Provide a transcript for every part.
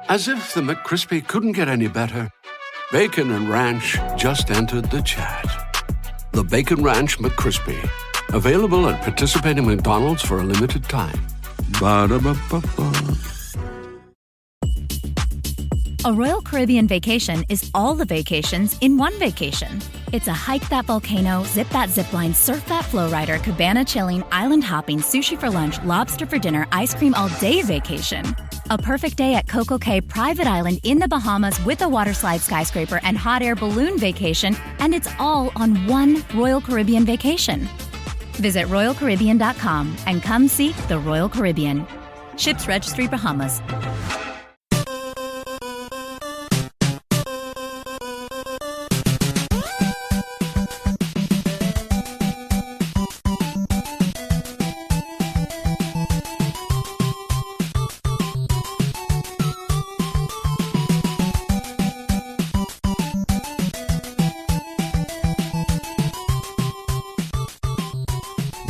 As if the McCrispy couldn't get any better, Bacon and Ranch just entered the chat. The Bacon Ranch McCrispy, available at participating McDonald's for a limited time. Ba-da-ba-ba-ba. A Royal Caribbean vacation is all the vacations in one vacation. It's a hike that volcano, zip that zipline, surf that flow rider, cabana chilling, island hopping, sushi for lunch, lobster for dinner, ice cream all day vacation. A perfect day at Coco Cay Private Island in the Bahamas with a waterslide skyscraper and hot air balloon vacation, and it's all on one Royal Caribbean vacation. Visit RoyalCaribbean.com and come see the Royal Caribbean. Ships Registry, Bahamas.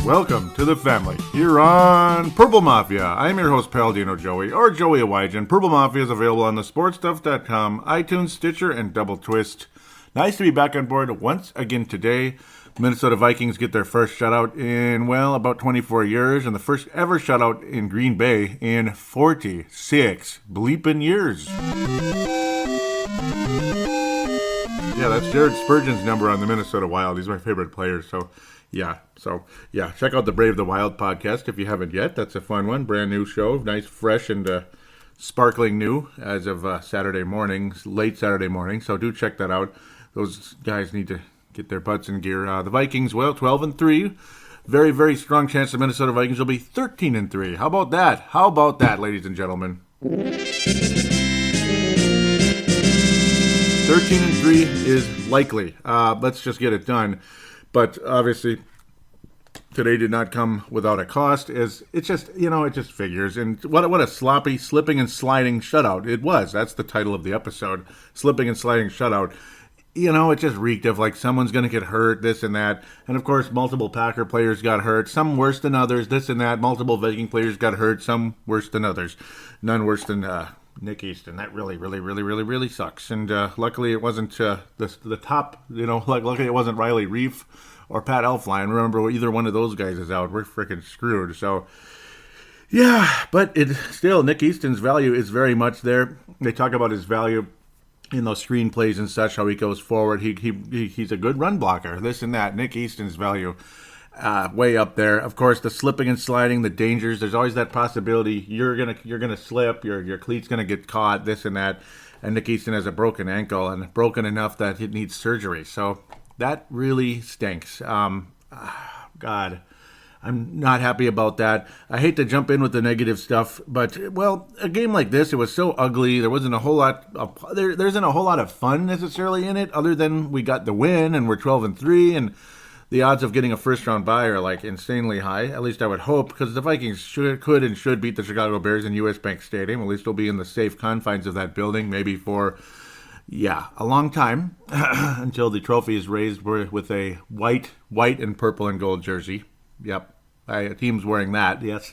Welcome to the family here on Purple Mafia. I'm your host, Paladino Joey, or Joey Awajan. Purple Mafia is available on thesportstuff.com, iTunes, Stitcher, and Double Twist. Nice to be back on board once again today. Minnesota Vikings get their first shutout in, well, about 24 years, and the first ever shutout in Green Bay in 46 bleeping years. Yeah, that's Jared Spurgeon's number on the Minnesota Wild. He's my favorite player, so check out the Brave the Wild podcast if you haven't yet. That's a fun one, brand new show, nice, fresh, and sparkling new as of Saturday morning, late Saturday morning. So do check that out. Those guys need to get their butts in gear. The Vikings, well, 12-3, very, very strong chance the Minnesota Vikings will be 13-3. How about that? How about that, ladies and gentlemen? 13-3 is likely. Let's just get it done. But obviously, today did not come without a cost. It just figures. And what a sloppy, slipping and sliding shutout it was. That's the title of the episode, slipping and sliding shutout. It just reeked of like someone's going to get hurt, this and that. And of course, multiple Packer players got hurt, some worse than others, this and that. Multiple Viking players got hurt, some worse than others. None worse than Nick Easton. That really sucks. And luckily it wasn't the top, luckily it wasn't Riley Reef or Pat Elflein. Remember, either one of those guys is out, we're freaking screwed. So, yeah, but Nick Easton's value is very much there. They talk about his value in those screenplays and such, how he goes forward. He's a good run blocker, this and that. Nick Easton's value way up there. Of course, the slipping and sliding, the dangers. There's always that possibility you're gonna slip, your cleat's gonna get caught, this and that. And Nick Easton has a broken ankle, and broken enough that it needs surgery. So that really stinks. God, I'm not happy about that. I hate to jump in with the negative stuff, but well, a game like this, it was so ugly. There wasn't a whole lot. There isn't a whole lot of fun necessarily in it, other than we got the win and we're 12-3 and. The odds of getting a first-round bye are like insanely high. At least I would hope, because the Vikings could and should beat the Chicago Bears in U.S. Bank Stadium. At least they'll be in the safe confines of that building, maybe for, a long time, until the trophy is raised with a white and purple and gold jersey. Yep, a team's wearing that. Yes,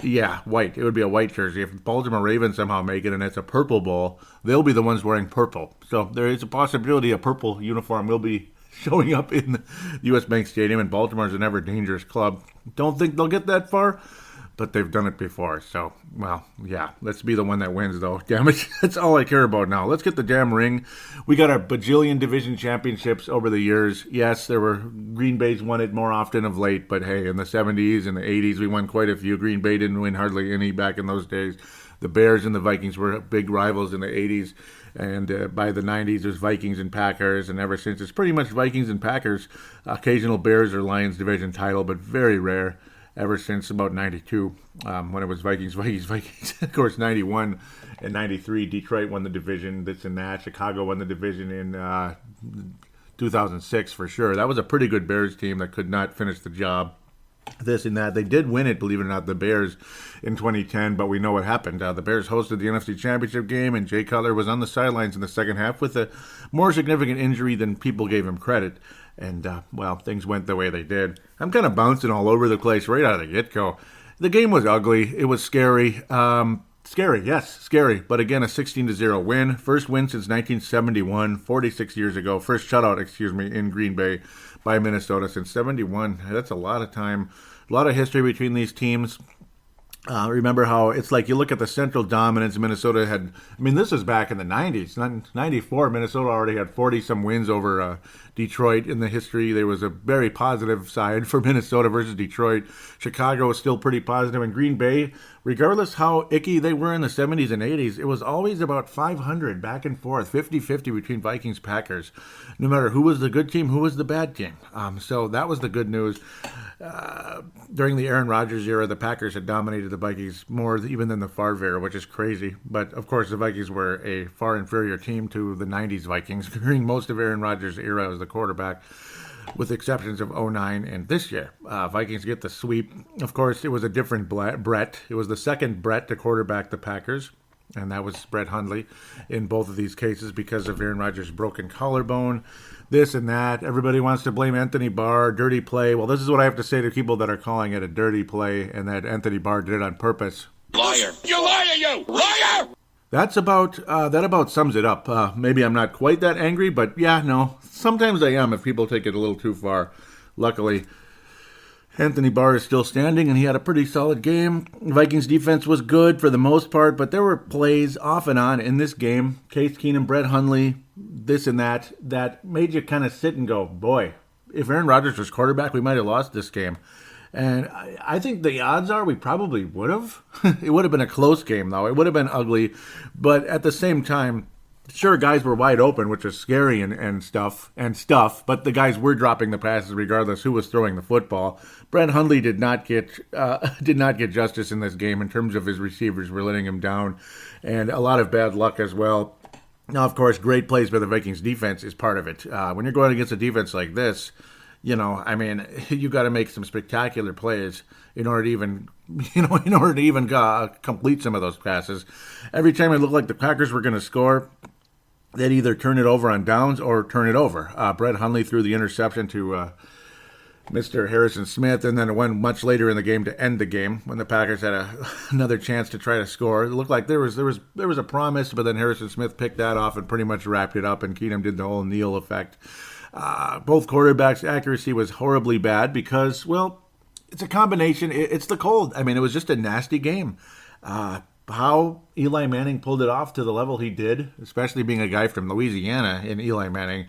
yeah, white. It would be a white jersey. If the Baltimore Ravens somehow make it and it's a purple bowl, they'll be the ones wearing purple. So there is a possibility a purple uniform will be showing up in the U.S. Bank Stadium, and Baltimore's an ever dangerous club. Don't think they'll get that far, but they've done it before. So, well, yeah, let's be the one that wins, though. Damn it, that's all I care about now. Let's get the damn ring. We got our bajillion division championships over the years. Yes, there were Green Bay's won it more often of late, but hey, in the 70s and the 80s, we won quite a few. Green Bay didn't win hardly any back in those days. The Bears and the Vikings were big rivals in the 80s. And by the 90s, there's Vikings and Packers, and ever since, it's pretty much Vikings and Packers. Occasional Bears or Lions division title, but very rare ever since about 92, when it was Vikings. Of course, 91 and 93, Detroit won the division, this and that. Chicago won the division in 2006 for sure. That was a pretty good Bears team that could not finish the job. This and that. They did win it, believe it or not, the Bears in 2010, but we know what happened. The Bears hosted the NFC Championship game, and Jay Cutler was on the sidelines in the second half with a more significant injury than people gave him credit. And, things went the way they did. I'm kind of bouncing all over the place right out of the get-go. The game was ugly. It was scary. Scary, yes, scary. But again, a 16-0 win. First win since 1971, 46 years ago. First shutout, in Green Bay by Minnesota since 71. That's a lot of time, a lot of history between these teams. Remember how it's like you look at the central dominance Minnesota had. I mean, this is back in the 90s. 94, Minnesota already had 40-some wins over Detroit in the history. There was a very positive side for Minnesota versus Detroit. Chicago was still pretty positive. And Green Bay, regardless how icky they were in the 70s and 80s, it was always about 500 back and forth, 50-50 between Vikings, Packers. No matter who was the good team, who was the bad team. So that was the good news. During the Aaron Rodgers era, the Packers had dominated the Vikings more even than the Favre era, which is crazy. But, of course, the Vikings were a far inferior team to the 90s Vikings during most of Aaron Rodgers' era as the quarterback, with exceptions of 2009 and this year. Vikings get the sweep. Of course, it was a different Brett. It was the second Brett to quarterback the Packers, and that was Brett Hundley in both of these cases because of Aaron Rodgers' broken collarbone. This and that. Everybody wants to blame Anthony Barr, dirty play. Well, this is what I have to say to people that are calling it a dirty play and that Anthony Barr did it on purpose. Liar. You liar, you! Liar! That about sums it up. Maybe I'm not quite that angry, but yeah, no. Sometimes I am if people take it a little too far. Luckily, Anthony Barr is still standing, and he had a pretty solid game. Vikings defense was good for the most part, but there were plays off and on in this game. Case Keenum, Brett Hundley, this and that made you kind of sit and go, boy, if Aaron Rodgers was quarterback, we might have lost this game. And I think the odds are we probably would have. It would have been a close game, though. It would have been ugly. But at the same time, sure, guys were wide open, which was scary and stuff. But the guys were dropping the passes regardless who was throwing the football. Brett Hundley did not get justice in this game in terms of his receivers were letting him down, and a lot of bad luck as well. Now, of course, great plays by the Vikings defense is part of it. When you're going against a defense like this, you got to make some spectacular plays in order to even complete some of those passes. Every time it looked like the Packers were going to score, they'd either turn it over on downs or turn it over. Brett Hundley threw the interception to Mr. Harrison Smith, and then it went much later in the game to end the game when the Packers had another chance to try to score. It looked like there was a promise, but then Harrison Smith picked that off and pretty much wrapped it up, and Keenum did the whole Neal effect. Both quarterbacks' accuracy was horribly bad because, well, it's a combination. It's the cold. I mean, it was just a nasty game. How Eli Manning pulled it off to the level he did, especially being a guy from Louisiana in Eli Manning,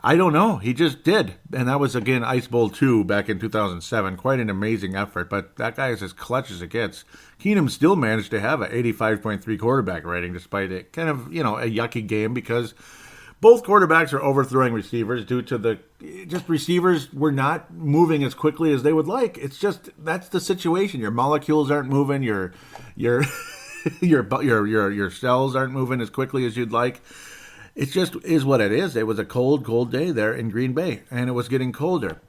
I don't know. He just did. And that was, again, Ice Bowl 2 back in 2007. Quite an amazing effort, but that guy is as clutch as it gets. Keenum still managed to have an 85.3 quarterback rating despite it kind of, a yucky game because both quarterbacks are overthrowing receivers due to receivers were not moving as quickly as they would like. It's just, that's the situation. Your molecules aren't moving. Your cells aren't moving as quickly as you'd like. It just is what it is. It was a cold, cold day there in Green Bay, and it was getting colder.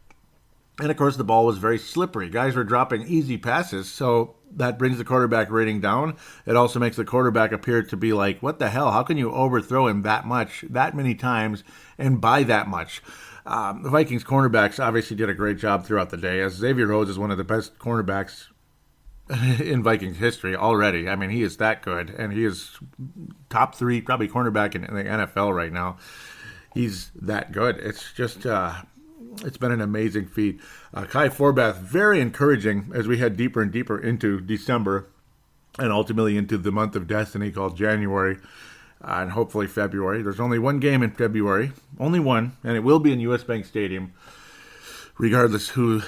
And, of course, the ball was very slippery. Guys were dropping easy passes, so that brings the quarterback rating down. It also makes the quarterback appear to be like, what the hell? How can you overthrow him that much, that many times, and by that much? The Vikings cornerbacks obviously did a great job throughout the day, as Xavier Rhodes is one of the best cornerbacks in Vikings history already. I mean, he is that good, and he is top 3 probably cornerback in the NFL right now. He's that good. It's just it's been an amazing feat. Kai Forbath, very encouraging as we head deeper and deeper into December and ultimately into the month of destiny called January and hopefully February. There's only one game in February, only one, and it will be in US Bank Stadium, regardless who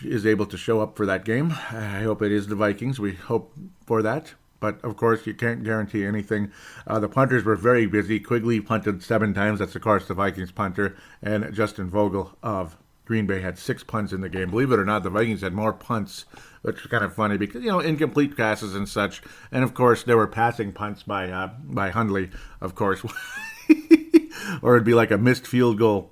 is able to show up for that game. I hope it is the Vikings. We hope for that. But, of course, you can't guarantee anything. The punters were very busy. Quigley punted 7 times. That's, of course, the Vikings punter. And Justin Vogel of Green Bay had 6 punts in the game. Believe it or not, the Vikings had more punts, which is kind of funny because, incomplete passes and such. And, of course, there were passing punts by Hundley, of course. Or it'd be like a missed field goal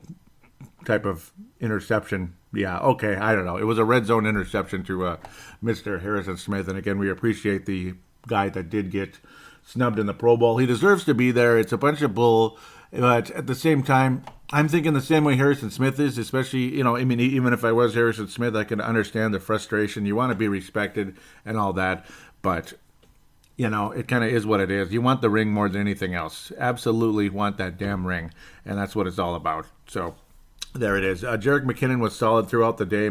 type of interception. Yeah, okay, I don't know. It was a red zone interception to Mr. Harrison Smith. And, again, we appreciate the guy that did get snubbed in the Pro Bowl. He deserves to be there. It's a bunch of bull. But at the same time, I'm thinking the same way Harrison Smith is, especially, even if I was Harrison Smith, I can understand the frustration. You want to be respected and all that. But it kind of is what it is. You want the ring more than anything else. Absolutely want that damn ring, and that's what it's all about. So there it is. Jerick McKinnon was solid throughout the day.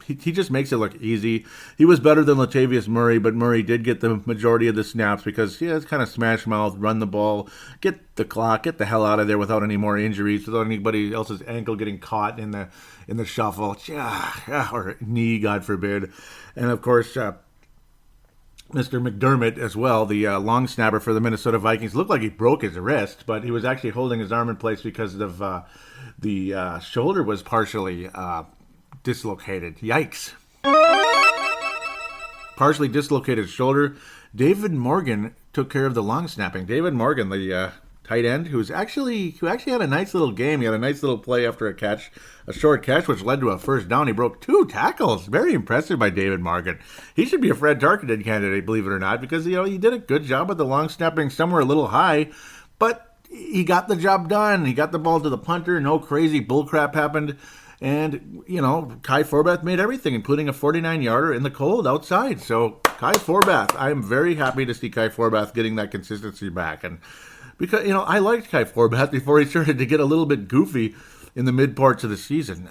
He just makes it look easy. He was better than Latavius Murray, but Murray did get the majority of the snaps because it's kind of smash mouth, run the ball, get the clock, get the hell out of there without any more injuries, without anybody else's ankle getting caught in the shuffle, or knee, God forbid. And of course, Mr. McDermott as well, the long snapper for the Minnesota Vikings, looked like he broke his wrist, but he was actually holding his arm in place because of the shoulder was partially dislocated. Yikes. Partially dislocated shoulder. David Morgan took care of the long snapping. David Morgan, the tight end, who actually had a nice little game. He had a nice little play after a short catch, which led to a first down. He broke 2 tackles. Very impressive by David Morgan. He should be a Fred Tarkenton candidate, believe it or not, because he did a good job with the long snapping, somewhere a little high, but he got the job done. He got the ball to the punter. No crazy bullcrap happened. And, Kai Forbath made everything, including a 49-yarder in the cold outside. So, Kai Forbath, I'm very happy to see Kai Forbath getting that consistency back. And because, I liked Kai Forbath before he started to get a little bit goofy in the mid parts of the season.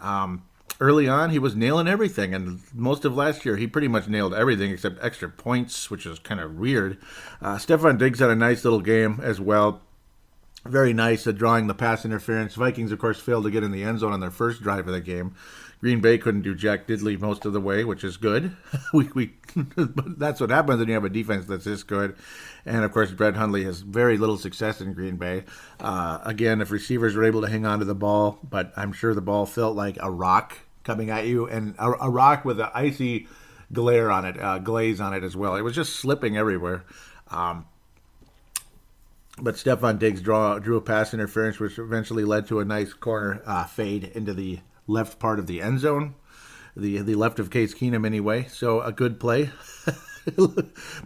Early on, he was nailing everything, and most of last year, he pretty much nailed everything except extra points, which is kind of weird. Stephon Diggs had a nice little game as well. Very nice at drawing the pass interference. Vikings, of course, failed to get in the end zone on their first drive of the game. Green Bay couldn't do jack diddly most of the way, which is good. That's what happens when you have a defense that's this good. And, of course, Brett Hundley has very little success in Green Bay. Again, if receivers were able to hang on to the ball, but I'm sure the ball felt like a rock coming at you, and a rock with an icy glaze on it as well. It was just slipping everywhere. But Stephon Diggs drew a pass interference, which eventually led to a nice corner fade into the left part of the end zone, the left of Case Keenum anyway. So a good play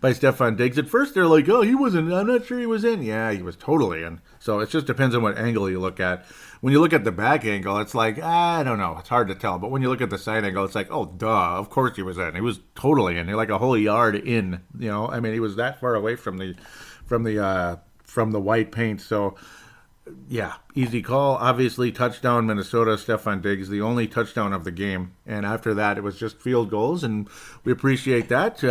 by Stephon Diggs. At first they're like, oh, he wasn't. I'm not sure he was in. Yeah, he was totally in. So it just depends on what angle you look at. When you look at the back angle, it's like, I don't know. It's hard to tell. But when you look at the side angle, it's like, oh, duh, of course he was in. He was totally in. Like a whole yard in. He was that far away from the white paint. So, yeah, easy call. Obviously, touchdown Minnesota, Stephon Diggs, the only touchdown of the game. And after that, it was just field goals, and we appreciate that.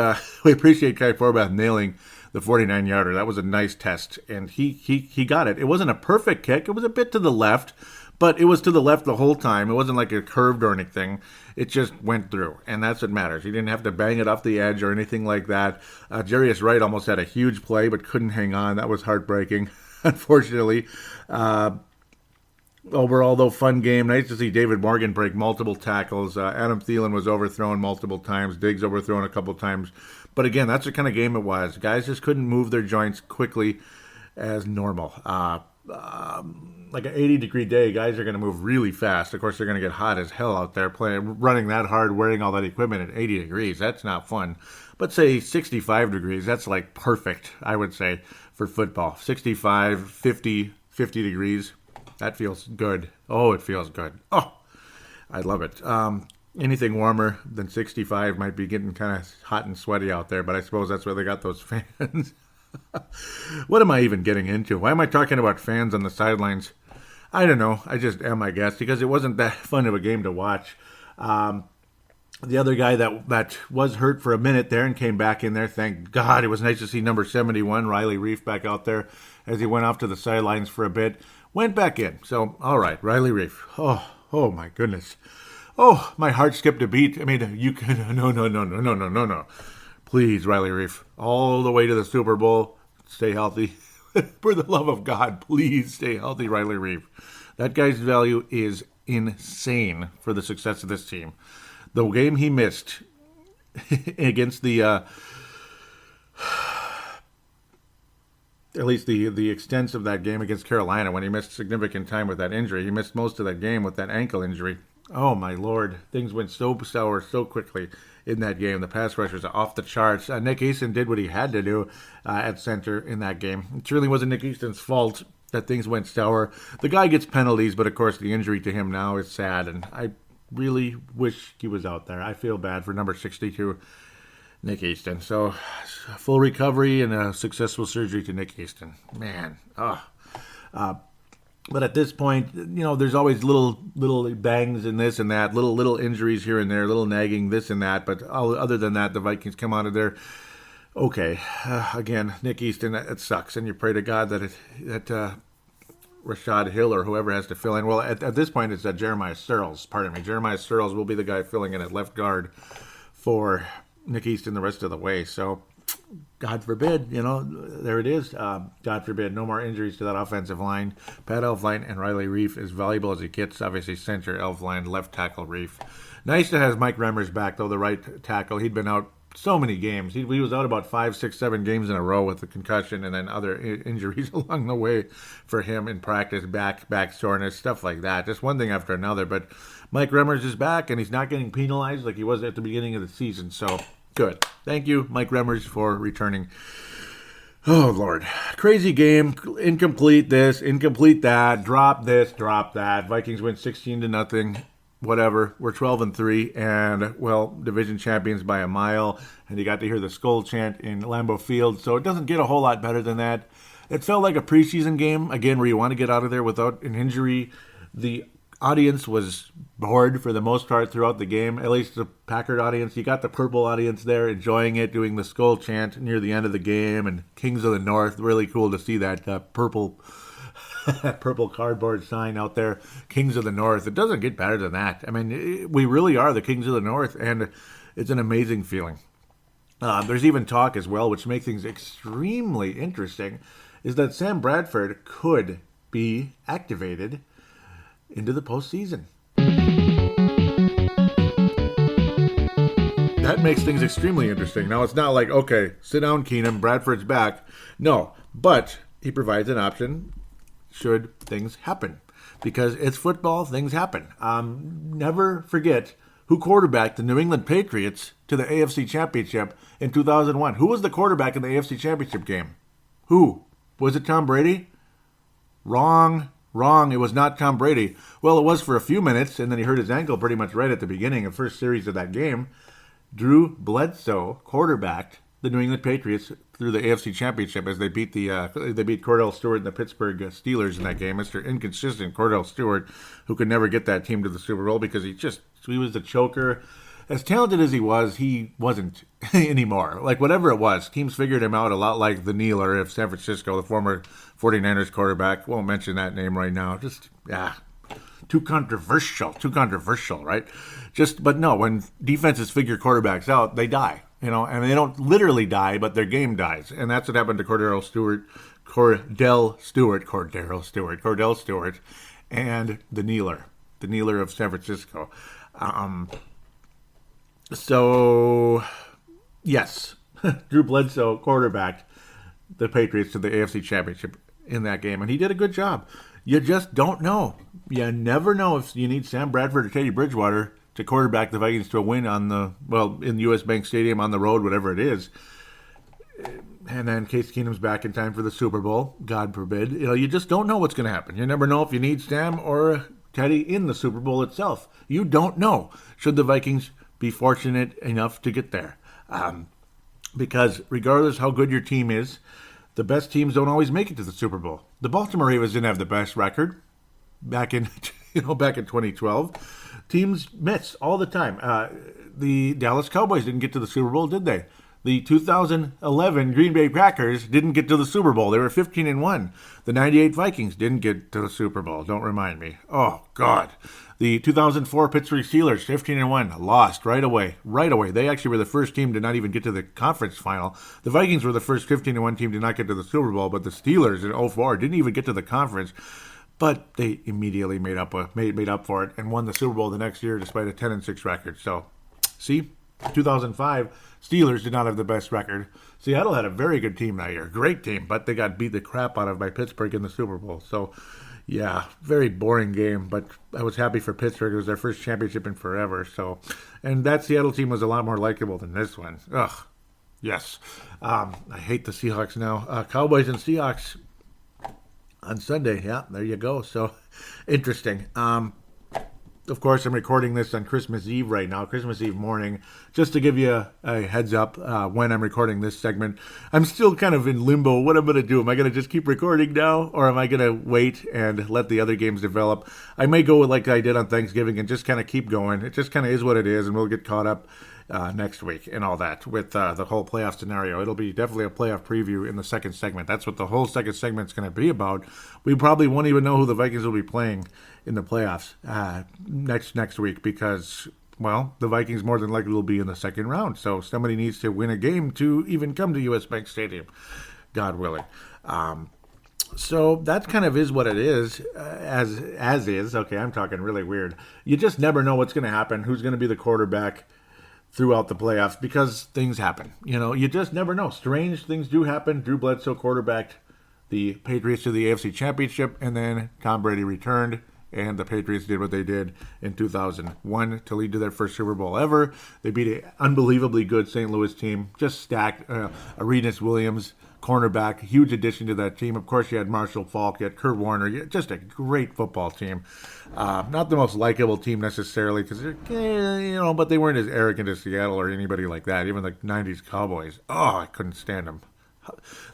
We appreciate Kai Forbath nailing the 49-yarder. That was a nice test, and he got it. It wasn't a perfect kick. It was a bit to the left, but it was to the left the whole time. It wasn't like it curved or anything. It just went through, and that's what matters. He didn't have to bang it off the edge or anything like that. Jarius Wright almost had a huge play, but couldn't hang on. That was heartbreaking, unfortunately. Overall, though, fun game. Nice to see David Morgan break multiple tackles. Adam Thielen was overthrown multiple times. Diggs overthrown a couple times. But again, that's the kind of game it was. Guys just couldn't move their joints quickly as normal. Like an 80-degree day, guys are going to move really fast. Of course, they're going to get hot as hell out there running that hard, wearing all that equipment at 80 degrees. That's not fun. But say 65 degrees, that's like perfect, I would say, for football. 65, 50 degrees, that feels good. Oh, it feels good. Oh, I love it. Anything warmer than 65 might be getting kind of hot and sweaty out there, but I suppose that's where they got those fans. What am I even getting into? Why am I talking about fans on the sidelines? I don't know. I just am, I guess, because it wasn't that fun of a game to watch. The other guy that was hurt for a minute there and came back in there, thank God. It was nice to see number 71, Riley Reef, back out there as he went off to the sidelines for a bit. Went back in. So, all right, Riley Reef. Oh my goodness. Oh, my heart skipped a beat. I mean, you can, no. Please, Riley Reef, all the way to the Super Bowl, stay healthy. For the love of God, please stay healthy, Riley Reef. That guy's value is insane for the success of this team. The game he missed against the, at least the extent of that game against Carolina, when he missed significant time with that injury. He missed most of that game with that ankle injury. Oh, my Lord. Things went so sour so quickly in that game. The pass rushers are off the charts. Nick Easton did what he had to do at center in that game. It really wasn't Nick Easton's fault that things went sour. The guy gets penalties, but of course the injury to him now is sad, and I really wish he was out there. I feel bad for number 62. Nick Easton. So, full recovery and a successful surgery to Nick Easton. Man, but at this point, there's always little bangs and this and that, little injuries here and there, little nagging this and that. But other than that, the Vikings come out of there. Okay, again, Nick Easton, it sucks, and you pray to God that Rashad Hill or whoever has to fill in. Well, at this point, it's Jeremiah Searles. Pardon me, Jeremiah Searles will be the guy filling in at left guard for Nick Easton the rest of the way. So, God forbid, there it is. God forbid, no more injuries to that offensive line. Pat Elflein and Riley Reif, as valuable as he gets, obviously center Elflein, left tackle Reif. Nice to have Mike Remmers back, though, the right tackle. He'd been out so many games. He was out about 5, 6, 7 games in a row with the concussion and then other injuries along the way for him in practice, back soreness, stuff like that. Just one thing after another. But Mike Remmers is back, and he's not getting penalized like he was at the beginning of the season. So, good. Thank you, Mike Remmers, for returning. Oh, Lord. Crazy game. Incomplete this, incomplete that. Drop this, drop that. Vikings win 16-0. Whatever. We're 12-3, and well, division champions by a mile. And you got to hear the Skull chant in Lambeau Field, so it doesn't get a whole lot better than that. It felt like a preseason game again, where you want to get out of there without an injury. The audience was bored for the most part throughout the game. At least the Packard audience. You got the purple audience there enjoying it, doing the Skull chant near the end of the game, and Kings of the North. Really cool to see that purple. Purple cardboard sign out there, Kings of the North. It doesn't get better than that. I mean, we really are the Kings of the North, and it's an amazing feeling. There's even talk as well, which makes things extremely interesting, is that Sam Bradford could be activated into the postseason. That makes things extremely interesting. Now, it's not like, okay, sit down, Keenum, Bradford's back. No, but he provides an option should things happen. Because it's football, things happen. Never forget who quarterbacked the New England Patriots to the AFC Championship in 2001. Who was the quarterback in the AFC Championship game? Who? Was it Tom Brady? Wrong. It was not Tom Brady. Well, it was for a few minutes, and then he hurt his ankle pretty much right at the beginning of the first series of that game. Drew Bledsoe quarterbacked the New England Patriots through the AFC Championship as they beat Cordell Stewart and the Pittsburgh Steelers in that game. Mr. Inconsistent Cordell Stewart, who could never get that team to the Super Bowl because he was the choker. As talented as he wasn't anymore. Like, whatever it was, teams figured him out a lot like the Kneeler of San Francisco, the former 49ers quarterback. Won't mention that name right now. Too controversial, right? But no, when defenses figure quarterbacks out, they die. And they don't literally die, but their game dies. And that's what happened to Cordell Stewart, and the Kneeler of San Francisco. So, yes, Drew Bledsoe quarterbacked the Patriots to the AFC Championship in that game, and he did a good job. You just don't know. You never know if you need Sam Bradford or Teddy Bridgewater to quarterback the Vikings to a win in U.S. Bank Stadium, on the road, whatever it is. And then Case Keenum's back in time for the Super Bowl, God forbid. You just don't know what's going to happen. You never know if you need Sam or Teddy in the Super Bowl itself. You don't know, should the Vikings be fortunate enough to get there. Because regardless how good your team is, the best teams don't always make it to the Super Bowl. The Baltimore Ravens didn't have the best record back in 2012. Teams miss all the time. The Dallas Cowboys didn't get to the Super Bowl, did they? The 2011 Green Bay Packers didn't get to the Super Bowl. They were 15-1. The 98 Vikings didn't get to the Super Bowl. Don't remind me. Oh, God. The 2004 Pittsburgh Steelers, 15-1, lost right away. They actually were the first team to not even get to the conference final. The Vikings were the first 15-1 team to not get to the Super Bowl, but the Steelers in 2004 didn't even get to the conference. But they immediately made up for it and won the Super Bowl the next year despite a 10-6 record. So, see, 2005, Steelers did not have the best record. Seattle had a very good team that year, great team, but they got beat the crap out of by Pittsburgh in the Super Bowl. So, yeah, very boring game, but I was happy for Pittsburgh. It was their first championship in forever. So, and that Seattle team was a lot more likable than this one. Ugh, yes. I hate the Seahawks now. Cowboys and Seahawks on Sunday. Yeah, there you go. So, interesting. Of course, I'm recording this on Christmas Eve right now, Christmas Eve morning, just to give you a heads up when I'm recording this segment. I'm still kind of in limbo. What I'm going to do? Am I going to just keep recording now, or am I going to wait and let the other games develop? I may go like I did on Thanksgiving and just kind of keep going. It just kind of is what it is, and we'll get caught up next week and all that with the whole playoff scenario. It'll be definitely a playoff preview in the second segment. That's what the whole second segment's going to be about. We probably won't even know who the Vikings will be playing in the playoffs next week because, well, the Vikings more than likely will be in the second round. So somebody needs to win a game to even come to U.S. Bank Stadium, God willing. So that kind of is what it is, as is. Okay, I'm talking really weird. You just never know what's going to happen, who's going to be the quarterback throughout the playoffs because things happen. You know, you just never know. Strange things do happen. Drew Bledsoe quarterbacked the Patriots to the AFC Championship, and then Tom Brady returned, and the Patriots did what they did in 2001 to lead to their first Super Bowl ever. They beat an unbelievably good St. Louis team, just stacked. Arenas Williams, cornerback, huge addition to that team. Of course, you had Marshall Faulk, you had Kurt Warner, just a great football team. Not the most likable team necessarily, because but they weren't as arrogant as Seattle or anybody like that. Even the '90s Cowboys, I couldn't stand them.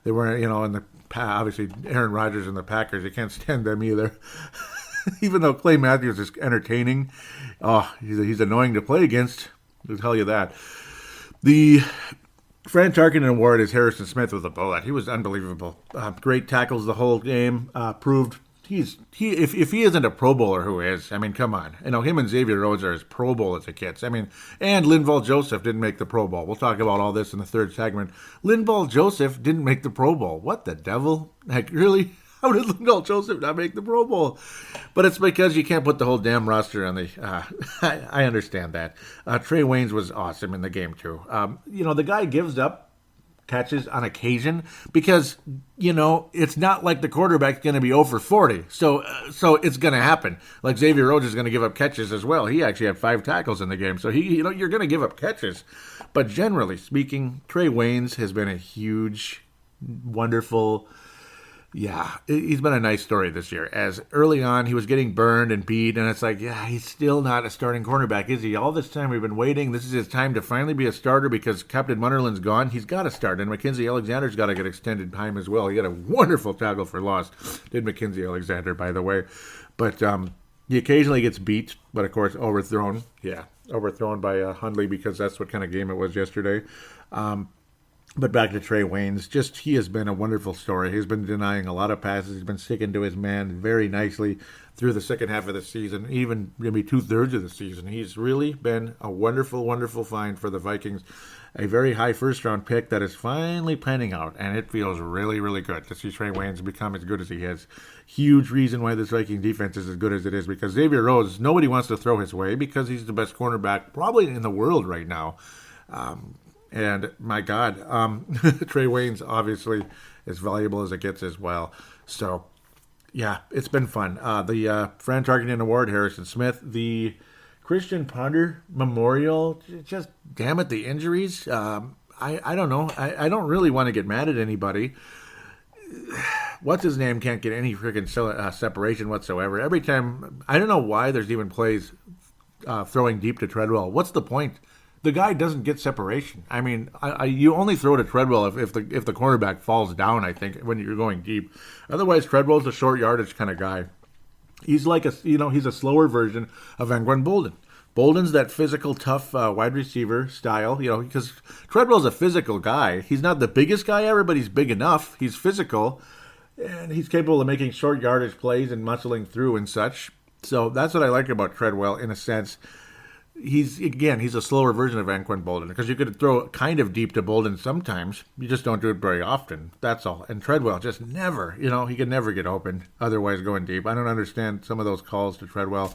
They weren't, in the obviously Aaron Rodgers and the Packers. You can't stand them either. Even though Clay Matthews is entertaining, he's annoying to play against. I'll tell you that. The Fran Tarkenton Award is Harrison Smith with a bullet. He was unbelievable. Great tackles the whole game. Proved if he isn't a Pro Bowler, who is? I mean, come on. Him and Xavier Rhodes are his Pro Bowl as a kids. I mean, and Linval Joseph didn't make the Pro Bowl. We'll talk about all this in the third segment. Linval Joseph didn't make the Pro Bowl. What the devil? Like, really? How did Linval Joseph not make the Pro Bowl? But it's because you can't put the whole damn roster on the... I understand that. Trey Waynes was awesome in the game, too. The guy gives up catches on occasion because, it's not like the quarterback's going to be over 40. So it's going to happen. Like Xavier Rhodes is going to give up catches as well. He actually had 5 tackles in the game. So, you're going to give up catches. But generally speaking, Trey Waynes has been a huge, wonderful... Yeah, he's been a nice story this year. As early on, he was getting burned and beat, and it's like, he's still not a starting cornerback, is he? All this time we've been waiting. This is his time to finally be a starter because Captain Munnerlin's gone. He's got to start, and Mackenzie Alexander's got to get extended time as well. He had a wonderful tackle for loss, did Mackenzie Alexander, by the way. But he occasionally gets beat, but of course overthrown. Yeah, overthrown by Hundley because that's what kind of game it was yesterday. But back to Trey Waynes, he has been a wonderful story. He's been denying a lot of passes. He's been sticking to his man very nicely through the second half of the season, even maybe 2/3 of the season. He's really been a wonderful, wonderful find for the Vikings. A very high first-round pick that is finally panning out, and it feels really, really good to see Trey Waynes become as good as he is. Huge reason why this Viking defense is as good as it is, because Xavier Rhodes, nobody wants to throw his way because he's the best cornerback probably in the world right now. And my God, Trey Waynes obviously as valuable as it gets as well. So, yeah, it's been fun. The Fran Tarkenton Award, Harrison Smith. The Christian Ponder Memorial, just damn it, the injuries. I don't know. I don't really want to get mad at anybody. What's his name can't get any freaking separation whatsoever. Every time, I don't know why there's even plays throwing deep to Treadwell. What's the point? The guy doesn't get separation. I mean, you only throw to Treadwell if the cornerback falls down, I think, when you're going deep. Otherwise, Treadwell's a short yardage kind of guy. He's like he's a slower version of Anquan Boldin. Bolden's that physical, tough wide receiver style, because Treadwell's a physical guy. He's not the biggest guy ever, but he's big enough. He's physical, and he's capable of making short yardage plays and muscling through and such. So that's what I like about Treadwell in a sense. He's a slower version of Anquan Boldin because you could throw kind of deep to Boldin sometimes. You just don't do it very often. That's all. And Treadwell just never, he could never get open otherwise going deep. I don't understand some of those calls to Treadwell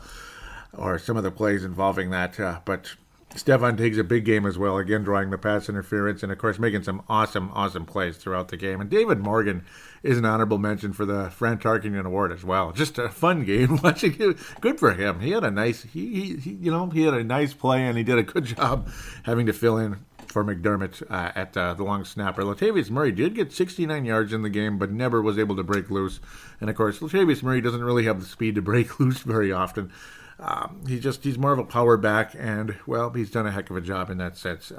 or some of the plays involving that. But Stephon Diggs a big game as well, again drawing the pass interference and, of course, making some awesome, awesome plays throughout the game. And David Morgan is an honorable mention for the Fran Tarkenton Award as well. Just a fun game watching it. Good for him. He had a nice he had a nice play, and he did a good job having to fill in for McDermott at the long snapper. Latavius Murray did get 69 yards in the game, but never was able to break loose. And, of course, Latavius Murray doesn't really have the speed to break loose very often. He's more of a power back, and, well, he's done a heck of a job in that sense.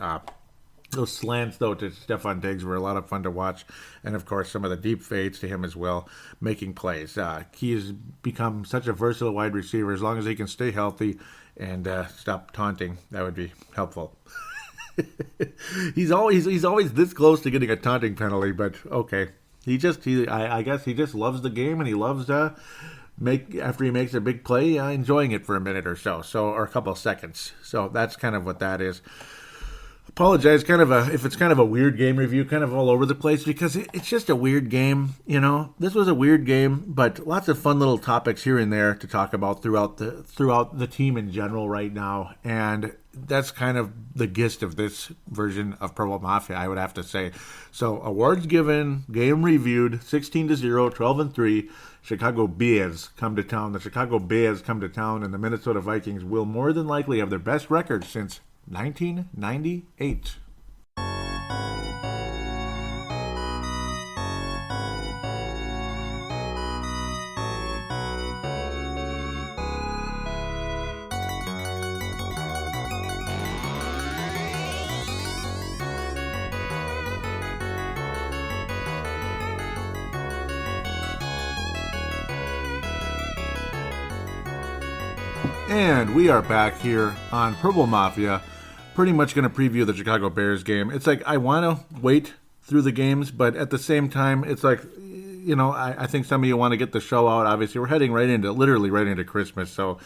Those slants, though, to Stephon Diggs were a lot of fun to watch. And, of course, some of the deep fades to him as well, making plays. He has become such a versatile wide receiver. As long as he can stay healthy and stop taunting, that would be helpful. He's always this close to getting a taunting penalty, but okay. I guess he just loves the game, and he loves after he makes a big play, enjoying it for a minute or so, or a couple of seconds. So that's kind of what that is. Apologize, if it's kind of a weird game review, kind of all over the place, because it's just a weird game. This was a weird game, but lots of fun little topics here and there to talk about throughout the team in general right now, and that's kind of the gist of this version of Purple Mafia, I would have to say. So awards given, game reviewed, 16-0, 12-3. Chicago Bears come to town. The Chicago Bears come to town, and the Minnesota Vikings will more than likely have their best record since 1998. And we are back here on Purple Mafia, pretty much going to preview the Chicago Bears game. It's like I want to wait through the games, but at the same time, it's like, I think some of you want to get the show out. Obviously, we're heading literally right into Christmas, so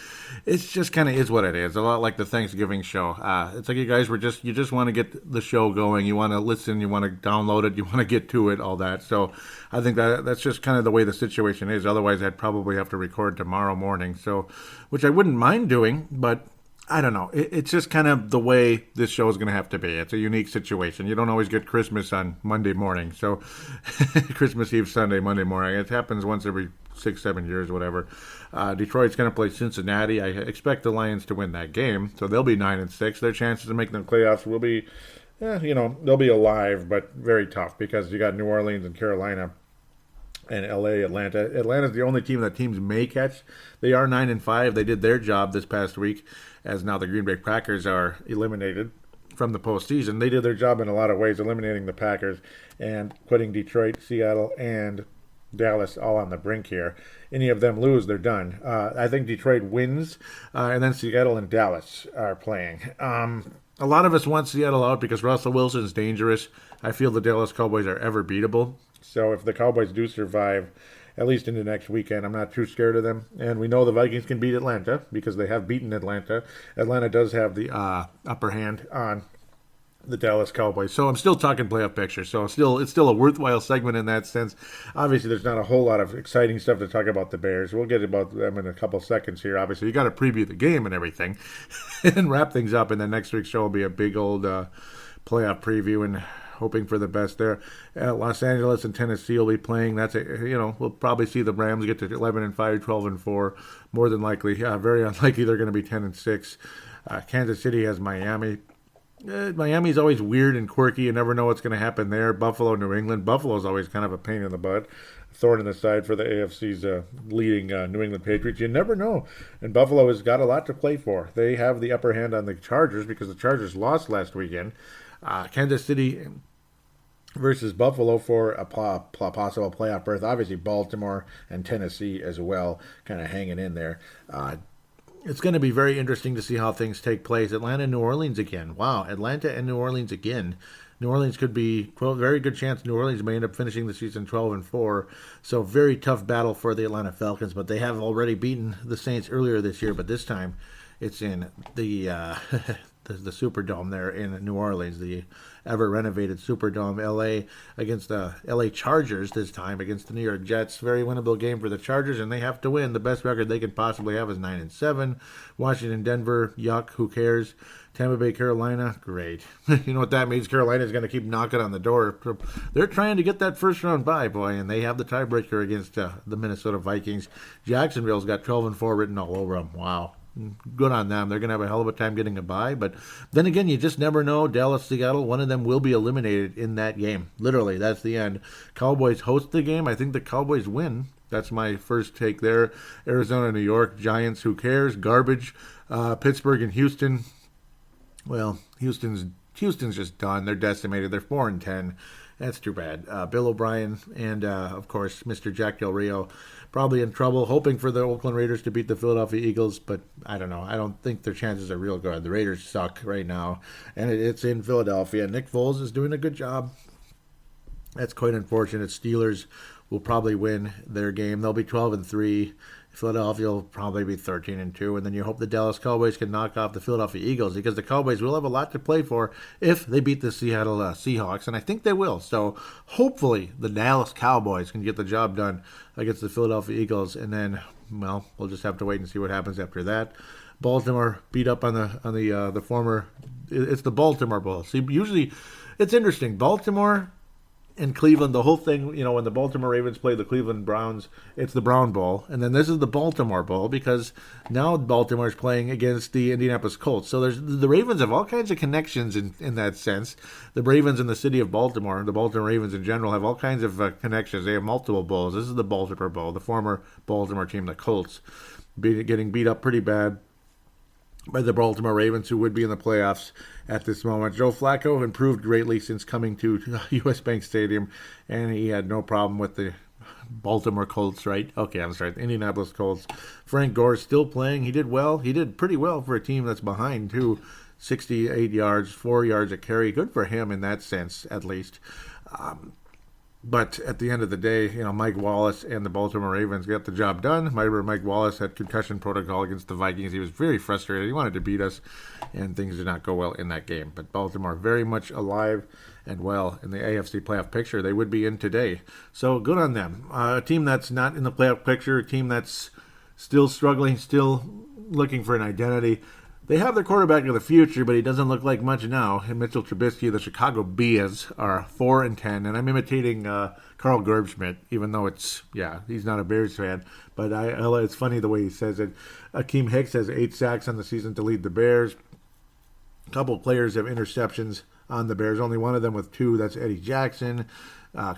it's just kind of is what it is. A lot like the Thanksgiving show. It's like you guys you just want to get the show going. You want to listen. You want to download it. You want to get to it. All that. So I think that's just kind of the way the situation is. Otherwise, I'd probably have to record tomorrow morning. So, which I wouldn't mind doing, but I don't know. It's just kind of the way this show is going to have to be. It's a unique situation. You don't always get Christmas on Monday morning. So Christmas Eve, Sunday, Monday morning. It happens once every 6-7 years, whatever. Detroit's going to play Cincinnati. I expect the Lions to win that game. So they'll be 9-6. Their chances of making the playoffs will be, they'll be alive, but very tough because you got New Orleans and Carolina and LA, Atlanta. Atlanta's the only team that teams may catch. They are 9-5. They did their job this past week, as now the Greenbay Packers are eliminated from the postseason. They did their job in a lot of ways, eliminating the Packers and putting Detroit, Seattle, and Dallas all on the brink here. Any of them lose, they're done. I think Detroit wins, and then Seattle and Dallas are playing. A lot of us want Seattle out because Russell Wilson is dangerous. I feel the Dallas Cowboys are ever beatable. So if the Cowboys do survive, at least into next weekend, I'm not too scared of them. And we know the Vikings can beat Atlanta because they have beaten Atlanta. Atlanta does have the upper hand on the Dallas Cowboys. So I'm still talking playoff picture. So it's still a worthwhile segment in that sense. Obviously, there's not a whole lot of exciting stuff to talk about the Bears. We'll get about them in a couple seconds here. Obviously, you got to preview the game and everything and wrap things up. And then next week's show will be a big old playoff preview and hoping for the best there. Los Angeles and Tennessee will be playing. We'll probably see the Rams get to 11-5, 12-4. More than likely, very unlikely they're going to be 10-6. Kansas City has Miami. Miami's always weird and quirky. You never know what's going to happen there. Buffalo, New England. Buffalo's always kind of a pain in the butt. Thorn in the side for the AFC's leading New England Patriots. You never know. And Buffalo has got a lot to play for. They have the upper hand on the Chargers because the Chargers lost last weekend. Kansas City versus Buffalo for a possible playoff berth. Obviously, Baltimore and Tennessee as well, kind of hanging in there. It's going to be very interesting to see how things take place. Atlanta and New Orleans again. Wow, Atlanta and New Orleans again. New Orleans could be, very good chance New Orleans may end up finishing the season 12-4. So very tough battle for the Atlanta Falcons, but they have already beaten the Saints earlier this year, but this time it's in the the Superdome there in New Orleans, the ever-renovated Superdome. LA against the LA Chargers this time against the New York Jets. Very winnable game for the Chargers, and they have to win. The best record they could possibly have is 9-7. Washington, Denver, yuck, who cares? Tampa Bay, Carolina, great. You know what that means? Carolina's going to keep knocking on the door. They're trying to get that first-round bye, boy, and they have the tiebreaker against the Minnesota Vikings. Jacksonville's got 12-4 written all over them. Wow. good on them. They're going to have a hell of a time getting a bye. But then again, you just never know. Dallas, Seattle, one of them will be eliminated in that game. Literally, that's the end. Cowboys host the game. I think the Cowboys win. That's my first take there. Arizona, New York, Giants, who cares? Garbage. Pittsburgh and Houston. Well, Houston's just done. They're decimated. They're 4-10. That's too bad. Bill O'Brien and, of course, Mr. Jack Del Rio probably in trouble, hoping for the Oakland Raiders to beat the Philadelphia Eagles, but I don't know. I don't think their chances are real good. The Raiders suck right now, and it's in Philadelphia. Nick Foles is doing a good job. That's quite unfortunate. Steelers will probably win their game. They'll be 12-3. Philadelphia will probably be 13-2, and then you hope the Dallas Cowboys can knock off the Philadelphia Eagles, because the Cowboys will have a lot to play for if they beat the Seattle Seahawks, and I think they will. So hopefully the Dallas Cowboys can get the job done against the Philadelphia Eagles, and then, well, we'll just have to wait and see what happens after that. Baltimore beat up on the former. It's the Baltimore Bowl. See, usually it's interesting. Baltimore in Cleveland, the whole thing, when the Baltimore Ravens play the Cleveland Browns, it's the Brown Bowl. And then this is the Baltimore Bowl, because now Baltimore is playing against the Indianapolis Colts. So the Ravens have all kinds of connections in that sense. The Ravens in the city of Baltimore, the Baltimore Ravens in general, have all kinds of connections. They have multiple bowls. This is the Baltimore Bowl, the former Baltimore team, the Colts, getting beat up pretty bad by the Baltimore Ravens, who would be in the playoffs at this moment. Joe Flacco improved greatly since coming to U.S. Bank Stadium, and he had no problem with the Baltimore Colts, right? Okay, I'm sorry, the Indianapolis Colts. Frank Gore still playing. He did well. He did pretty well for a team that's behind, too. 68 yards, 4 yards a carry. Good for him in that sense, at least. But at the end of the day, Mike Wallace and the Baltimore Ravens got the job done. Mike Wallace had concussion protocol against the Vikings. He was very frustrated. He wanted to beat us, and things did not go well in that game. But Baltimore very much alive and well in the AFC playoff picture. They would be in today. So good on them. A team that's not in the playoff picture, a team that's still struggling, still looking for an identity. They have their quarterback of the future, but he doesn't look like much now. And Mitchell Trubisky, the Chicago Bears, are 4-10, and I'm imitating Carl Gerbschmidt, even though he's not a Bears fan. But it's funny the way he says it. Akeem Hicks has 8 sacks on the season to lead the Bears. A couple of players have interceptions on the Bears. Only one of them with 2. That's Eddie Jackson.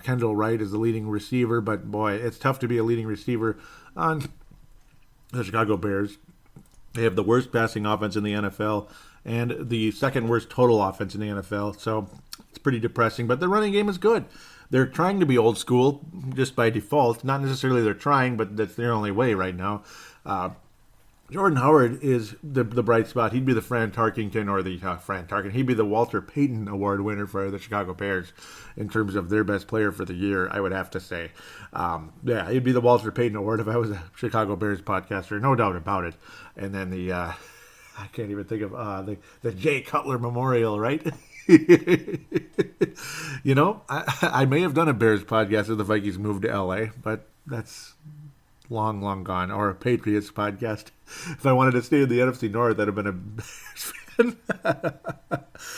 Kendall Wright is the leading receiver, but boy, it's tough to be a leading receiver on the Chicago Bears. They have the worst passing offense in the NFL and the second worst total offense in the NFL. So it's pretty depressing. But the running game is good. They're trying to be old school just by default. Not necessarily they're trying, but that's their only way right now. Jordan Howard is the bright spot. He'd be the Fran Tarkington or the Fran Tarkin. He'd be the Walter Payton Award winner for the Chicago Bears in terms of their best player for the year, I would have to say. He'd be the Walter Payton Award if I was a Chicago Bears podcaster, no doubt about it. And then I can't even think of the Jay Cutler Memorial, right? I may have done a Bears podcast if the Vikings moved to LA, but that's long gone. Or a Patriots podcast. If I wanted to stay in the NFC North, that'd have been a Bears fan.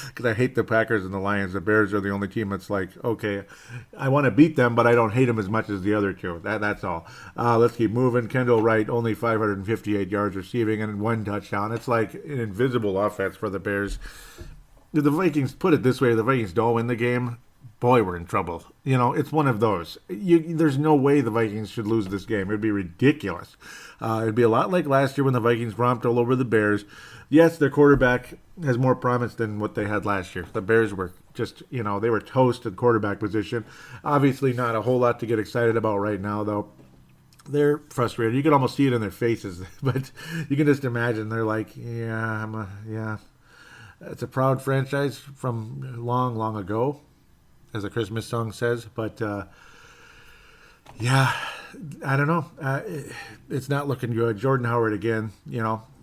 Because I hate the Packers and the Lions. The Bears are the only team that's like, okay, I want to beat them, but I don't hate them as much as the other two. That's all. Let's keep moving. Kendall Wright, only 558 yards receiving and 1 touchdown. It's like an invisible offense for the Bears. If the Vikings, put it this way, if the Vikings don't win the game, boy, we're in trouble. It's one of those. There's no way the Vikings should lose this game. It'd be ridiculous. It'd be a lot like last year when the Vikings romped all over the Bears. Yes, their quarterback has more promise than what they had last year. The Bears were just, they were toast at quarterback position. Obviously not a whole lot to get excited about right now, though. They're frustrated. You can almost see it in their faces. But you can just imagine they're like, it's a proud franchise from long ago, as a Christmas song says. But, I don't know. It's not looking good. Jordan Howard, again,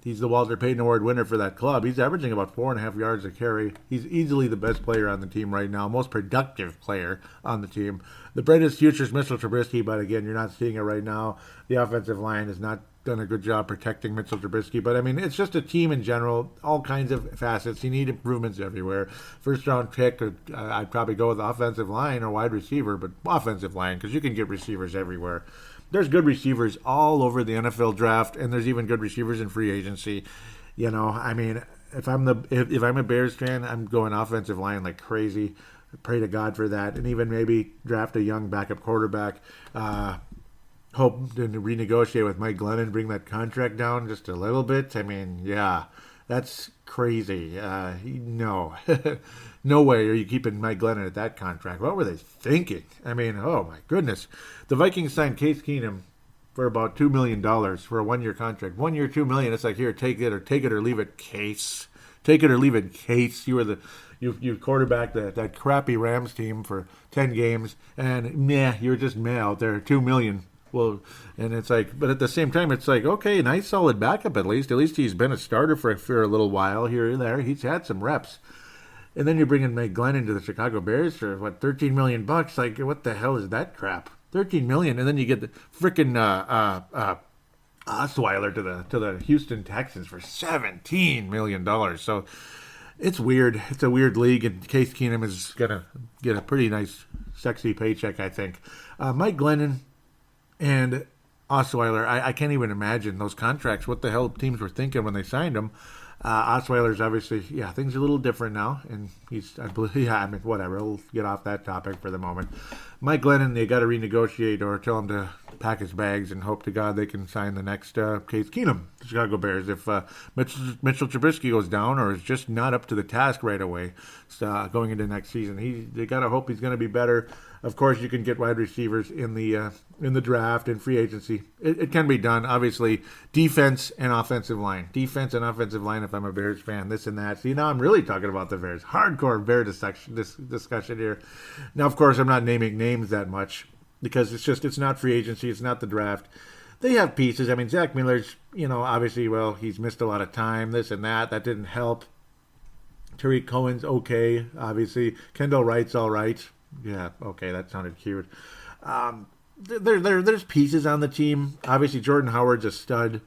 he's the Walter Payton Award winner for that club. He's averaging about 4.5 yards a carry. He's easily the best player on the team right now, most productive player on the team. The brightest future is Mitchell Trubisky, but again, you're not seeing it right now. The offensive line is not done a good job protecting Mitchell Trubisky. But, I mean, it's just a team in general, all kinds of facets. You need improvements everywhere. First-round pick, I'd probably go with offensive line or wide receiver, but offensive line because you can get receivers everywhere. There's good receivers all over the NFL draft, and there's even good receivers in free agency. You know, I mean, if I'm a Bears fan, I'm going offensive line like crazy. Pray to God for that, and even maybe draft a young backup quarterback. Hope to renegotiate with Mike Glennon, bring that contract down just a little bit. I mean, yeah, that's crazy. No, no way are you keeping Mike Glennon at that contract. What were they thinking? I mean, oh my goodness. The Vikings signed Case Keenum for about $2 million for a 1-year contract. 1 year, $2 million. It's like, here, take it or leave it, Case. Take it or leave it, Case. You were you quarterbacked that crappy Rams team for 10 games, and you're just out there, $2 million. Well, and it's like, but at the same time, it's like, okay, nice solid backup at least. At least he's been a starter for a little while here and there. He's had some reps. And then you're bringing Mike Glennon to the Chicago Bears for, $13 million? Like, what the hell is that crap? $13 million, and then you get the frickin' Osweiler to the Houston Texans for $17 million. So it's weird. It's a weird league, and Case Keenum is going to get a pretty nice, sexy paycheck, I think. Mike Glennon and Osweiler, I can't even imagine those contracts, what the hell teams were thinking when they signed them. Osweiler's obviously, things are a little different now, and whatever, we'll get off that topic for the moment. Mike Glennon, they got to renegotiate or tell him to pack his bags and hope to God they can sign the next Case Keenum, the Chicago Bears. If Mitchell Trubisky goes down or is just not up to the task right away going into next season, they got to hope he's going to be better. Of course, you can get wide receivers in the draft and free agency. It can be done. Obviously, defense and offensive line. Defense and offensive line, if I'm a Bears fan, this and that. See, now I'm really talking about the Bears. Hardcore Bear discussion here. Now, of course, I'm not naming names that much because it's not free agency. It's not the draft. They have pieces. I mean, Zach Miller's, obviously, he's missed a lot of time, this and that. That didn't help. Tariq Cohen's okay, obviously. Kendall Wright's all right. Yeah, okay, that sounded cute. There's pieces on the team. Obviously, Jordan Howard's a stud.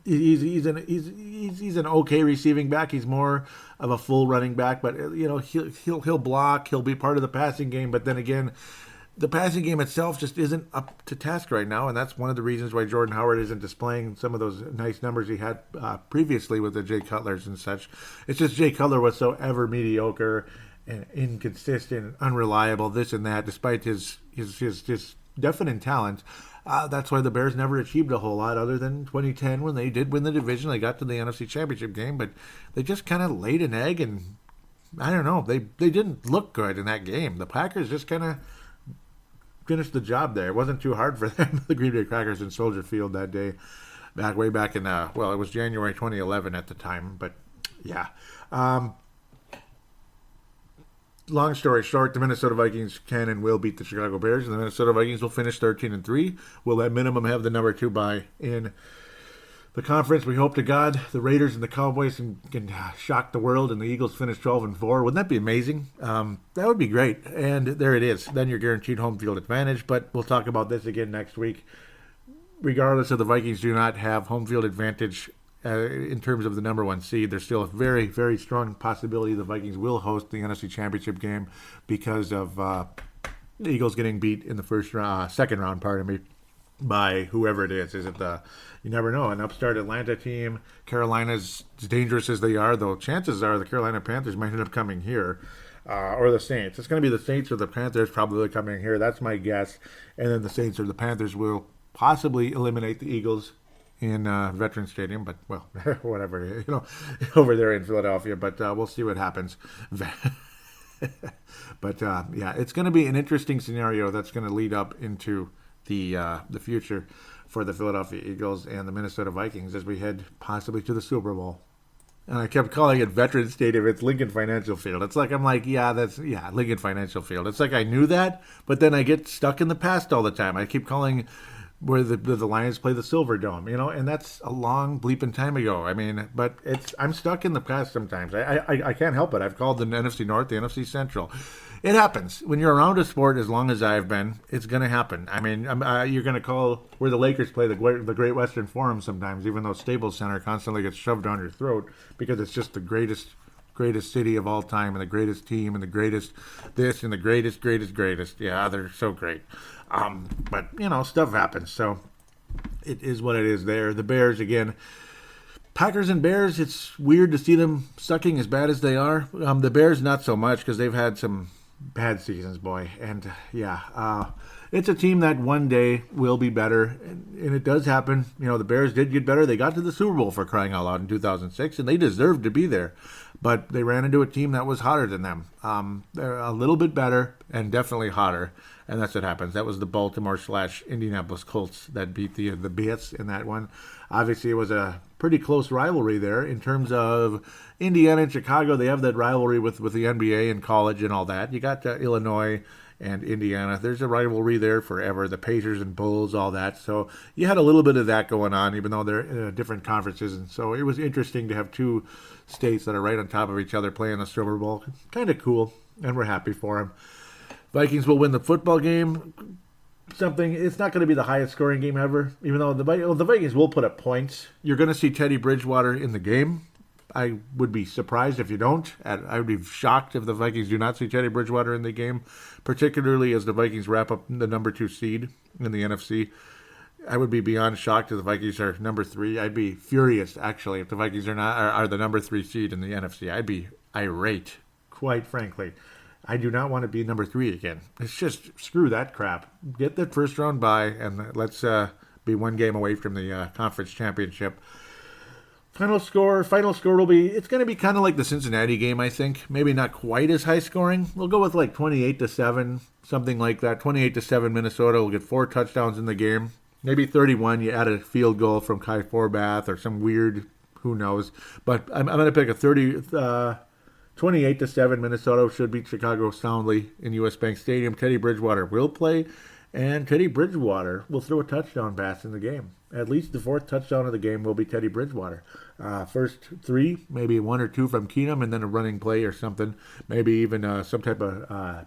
He's an okay receiving back. He's more of a full running back, but he'll block. He'll be part of the passing game. But then again, the passing game itself just isn't up to task right now, and that's one of the reasons why Jordan Howard isn't displaying some of those nice numbers he had previously with the Jay Cutlers and such. It's just Jay Cutler was so ever mediocre and inconsistent, unreliable, this and that, despite his definite talent. That's why the Bears never achieved a whole lot other than 2010 when they did win the division. They got to the NFC Championship game, but they just kind of laid an egg, and I don't know. They didn't look good in that game. The Packers just kind of finished the job there. It wasn't too hard for them, the Greenbay Packers in Soldier Field that day, way back in, it was January 2011 at the time, but yeah. Long story short, the Minnesota Vikings can and will beat the Chicago Bears, and the Minnesota Vikings will finish 13-3. Will at minimum have the number 2 bye in the conference. We hope to God the Raiders and the Cowboys can shock the world, and the Eagles finish 12-4. Wouldn't that be amazing? That would be great. And there it is. Then you're guaranteed home field advantage. But we'll talk about this again next week. Regardless of the Vikings do not have home field advantage in terms of the number 1 seed, there's still a very, very strong possibility the Vikings will host the NFC Championship game because of the Eagles getting beat in the second round, by whoever it is. Is it you never know, an upstart Atlanta team? Carolina's as dangerous as they are, though chances are the Carolina Panthers might end up coming here. Or the Saints. It's going to be the Saints or the Panthers probably coming here. That's my guess. And then the Saints or the Panthers will possibly eliminate the Eagles in Veterans Stadium, but, whatever, over there in Philadelphia. But we'll see what happens. But, it's going to be an interesting scenario that's going to lead up into the future for the Philadelphia Eagles and the Minnesota Vikings as we head possibly to the Super Bowl. And I kept calling it Veterans Stadium. It's Lincoln Financial Field. It's like, I'm like, Lincoln Financial Field. It's like I knew that, but then I get stuck in the past all the time. I keep calling where the Lions play the Silver Dome, and that's a long bleeping time ago. I mean, but I'm stuck in the past sometimes. I can't help it. I've called the NFC North the NFC Central. it happens. When you're around a sport as long as I've been, it's going to happen. I mean, you're going to call where the Lakers play the Great Western Forum sometimes, even though Staples Center constantly gets shoved down your throat because it's just the greatest city of all time and the greatest team and the greatest this and the greatest. Yeah, they're so great. But, stuff happens. So it is what it is there. The Bears, again, Packers and Bears, it's weird to see them sucking as bad as they are. The Bears, not so much because they've had some bad seasons, boy. And, it's a team that one day will be better. And it does happen. The Bears did get better. They got to the Super Bowl, for crying out loud, in 2006, and they deserved to be there. But they ran into a team that was hotter than them. They're a little bit better and definitely hotter. And that's what happens. That was the Baltimore/Indianapolis Colts that beat the Bears in that one. Obviously, it was a pretty close rivalry there in terms of Indiana and Chicago. They have that rivalry with the NBA and college and all that. You got Illinois and Indiana. There's a rivalry there forever. The Pacers and Bulls, all that. So you had a little bit of that going on, even though they're in different conferences. And so it was interesting to have two states that are right on top of each other playing the Super Bowl. Kind of cool, and we're happy for them. Vikings will win the football game. It's not going to be the highest scoring game ever, even though the Vikings will put up points. You're going to see Teddy Bridgewater in the game. I would be surprised if you don't. I would be shocked if the Vikings do not see Teddy Bridgewater in the game, particularly as the Vikings wrap up the number 2 seed in the NFC. I would be beyond shocked if the Vikings are number 3. I'd be furious, actually, if the Vikings are the number 3 seed in the NFC. I'd be irate, quite frankly. I do not want to be number 3 again. It's just, screw that crap. Get the first round bye, and let's be one game away from the conference championship. Final score will be, it's going to be kind of like the Cincinnati game, I think. Maybe not quite as high scoring. We'll go with like 28-7, something like that. 28-7 Minnesota will get 4 touchdowns in the game. Maybe 31, you add a field goal from Kai Forbath or some weird, who knows. But I'm going to pick a 28-7. Minnesota should beat Chicago soundly in U.S. Bank Stadium. Teddy Bridgewater will play, and Teddy Bridgewater will throw a touchdown pass in the game. At least the 4th touchdown of the game will be Teddy Bridgewater. First 3, maybe 1 or 2 from Keenum, and then a running play or something. Maybe even some type of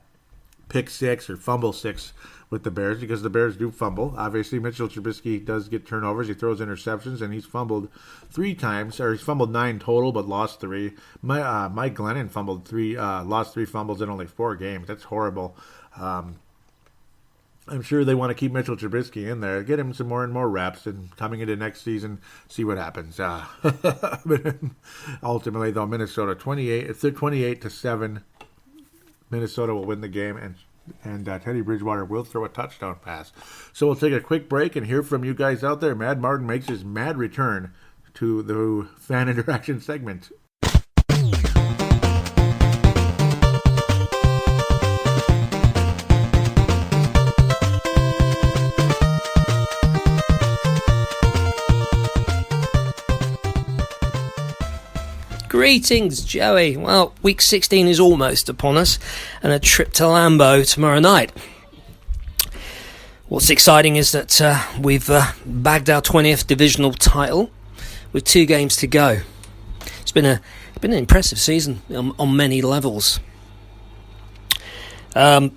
pick 6 or fumble 6 with the Bears, because the Bears do fumble. Obviously, Mitchell Trubisky does get turnovers. He throws interceptions, and he's fumbled 3 times, or he's fumbled 9 total, but lost 3. Mike Glennon fumbled 3, lost 3 fumbles in only 4 games. That's horrible. I'm sure they want to keep Mitchell Trubisky in there, get him some more and more reps, and coming into next season, see what happens. Ultimately, though, Minnesota 28-7. Minnesota will win the game, and Teddy Bridgewater will throw a touchdown pass. So we'll take a quick break and hear from you guys out there. Mad Martin makes his mad return to the fan interaction segment. Greetings, Joey. Well, week 16 is almost upon us, and a trip to Lambeau tomorrow night. What's exciting is that we've bagged our 20th divisional title with 2 games to go. It's been an impressive season on many levels. The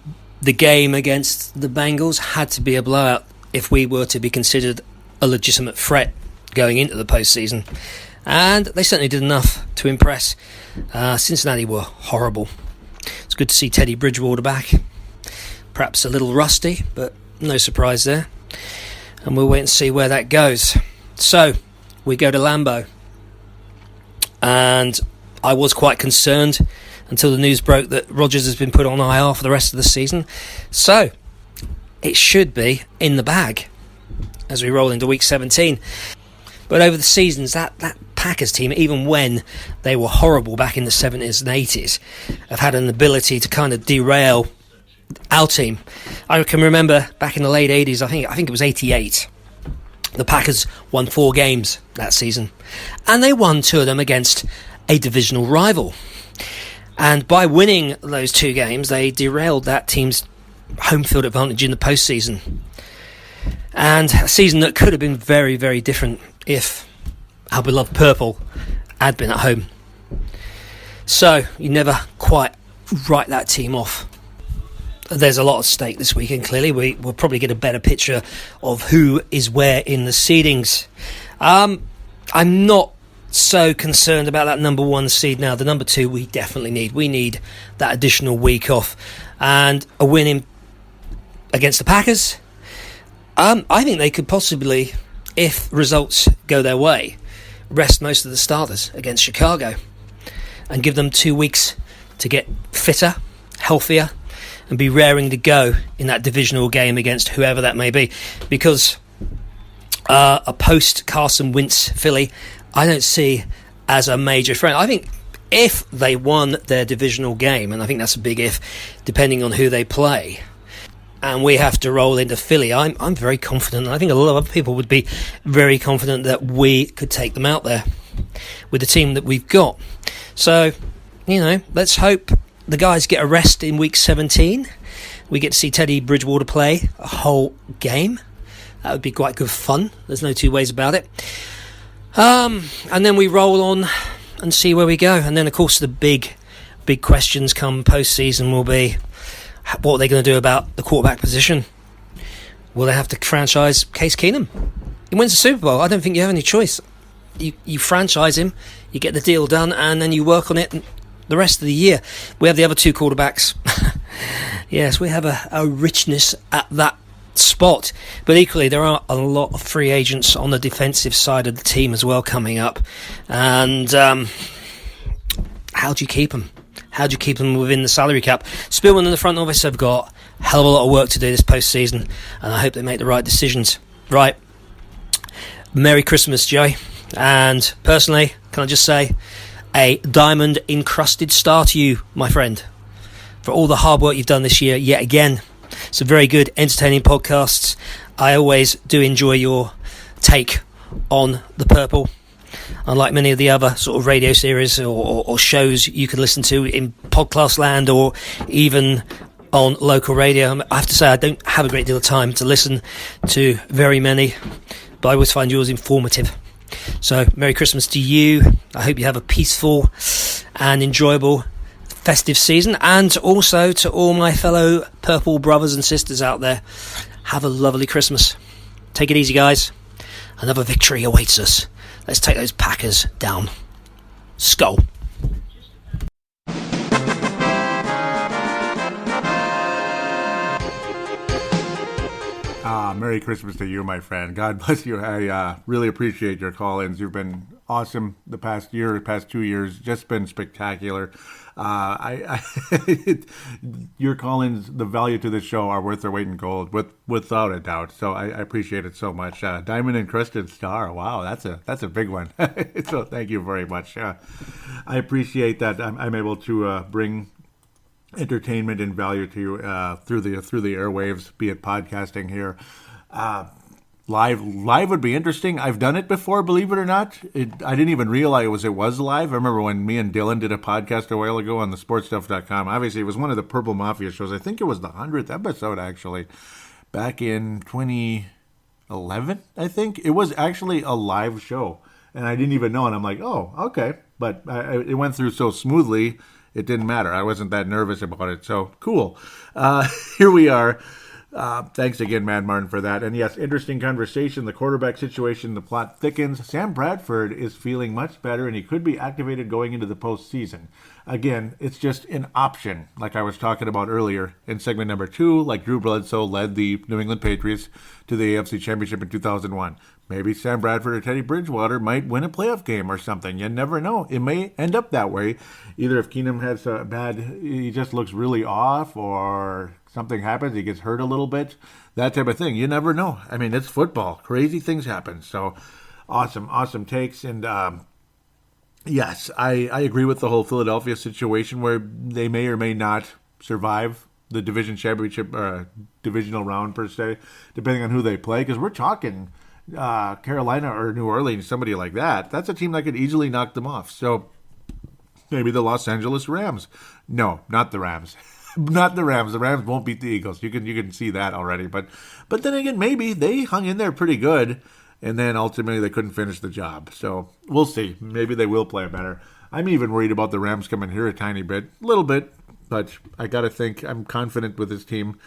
game against the Bengals had to be a blowout if we were to be considered a legitimate threat going into the postseason. And they certainly did enough to impress. Cincinnati were horrible. It's good to see Teddy Bridgewater back. Perhaps a little rusty, but no surprise there. And we'll wait and see where that goes. So, we go to Lambeau. And I was quite concerned until the news broke that Rodgers has been put on IR for the rest of the season. So, it should be in the bag as we roll into week 17. But over the seasons, that Packers team, even when they were horrible back in the 70s and 80s, have had an ability to kind of derail our team. I can remember back in the late 80s, I think it was 88, the Packers won 4 games that season. And they won 2 of them against a divisional rival. And by winning those 2 games, they derailed that team's home field advantage in the postseason. And a season that could have been very, very different if our beloved purple had been at home. So you never quite write that team off there's a lot at stake this weekend. Clearly, we'll probably get a better picture of who is where in the seedings. I'm not so concerned about that number 1 seed now. The number 2 we definitely need. We need that additional week off and a win against the Packers. I think they could possibly, if results go their way, rest most of the starters against Chicago and give them 2 weeks to get fitter, healthier, and be raring to go in that divisional game against whoever that may be. Because a post-Carson Wentz Philly, I don't see as a major threat. I think if they won their divisional game, and I think that's a big if, depending on who they play, and we have to roll into Philly, I'm very confident, and I think a lot of other people would be very confident that we could take them out there with the team that we've got. So, let's hope the guys get a rest in week 17. We get to see Teddy Bridgewater play a whole game. That would be quite good fun. There's no two ways about it. And then we roll on and see where we go. And then, of course, the big questions come post-season will be, what are they going to do about the quarterback position? Will they have to franchise Case Keenum? He wins the Super Bowl. I don't think you have any choice. You franchise him, you get the deal done, and then you work on it the rest of the year. We have the other 2 quarterbacks. Yes, we have a richness at that spot. But equally, there are a lot of free agents on the defensive side of the team as well coming up. And how do you keep them? How do you keep them within the salary cap? Spielman and the front office have got a hell of a lot of work to do this postseason, and I hope they make the right decisions. Right. Merry Christmas, Joey. And personally, can I just say, a diamond-encrusted star to you, my friend, for all the hard work you've done this year yet again. Some very good, entertaining podcasts. I always do enjoy your take on the purple. Unlike many of the other sort of radio series or shows you can listen to in podcast land or even on local radio, I have to say I don't have a great deal of time to listen to very many, but I always find yours informative. So, Merry Christmas to you. I hope you have a peaceful and enjoyable festive season. And also to all my fellow purple brothers and sisters out there, have a lovely Christmas. Take it easy, guys. Another victory awaits us. Let's take those Packers down. Skull. Merry Christmas to you, my friend. God bless you. I really appreciate your call-ins. You've been awesome the past 2 years. Just been spectacular. Your call-ins, the value to this show are worth their weight in gold, without a doubt. So I appreciate it so much. Diamond encrusted star. Wow, that's a big one. So thank you very much. I appreciate that. I'm able to bring entertainment and value to you through the airwaves, be it podcasting here. Live would be interesting. I've done it before, believe it or not. I didn't even realize it was live. I remember when me and Dylan did a podcast a while ago on the sportstuff.com. Obviously, it was one of the Purple Mafia shows. I think it was the 100th episode, actually, back in 2011, I think. It was actually a live show, and I didn't even know, and I'm like, oh, okay. But it went through so smoothly, it didn't matter. I wasn't that nervous about it, so cool. Here we are. Thanks again, Mad Martin, for that. And yes, interesting conversation. The quarterback situation, the plot thickens. Sam Bradford is feeling much better, and he could be activated going into the postseason. Again, it's just an option, like I was talking about earlier in segment number 2, like Drew Bledsoe led the New England Patriots to the AFC Championship in 2001. Maybe Sam Bradford or Teddy Bridgewater might win a playoff game or something. You never know. It may end up that way. Either if Keenum has a he just looks really off, or something happens, he gets hurt a little bit, that type of thing. You never know. I mean, it's football. Crazy things happen. So awesome takes. And yes, I agree with the whole Philadelphia situation where they may or may not survive the division championship, divisional round per se, depending on who they play. Because we're talking Carolina or New Orleans, somebody like that. That's a team that could easily knock them off. So maybe the Los Angeles Rams. No, not the Rams. Not the Rams. The Rams won't beat the Eagles. You can see that already. But then again, maybe they hung in there pretty good, and then ultimately they couldn't finish the job. So we'll see. Maybe they will play better. I'm even worried about the Rams coming here a tiny bit, little bit. but I got to think I'm confident with this team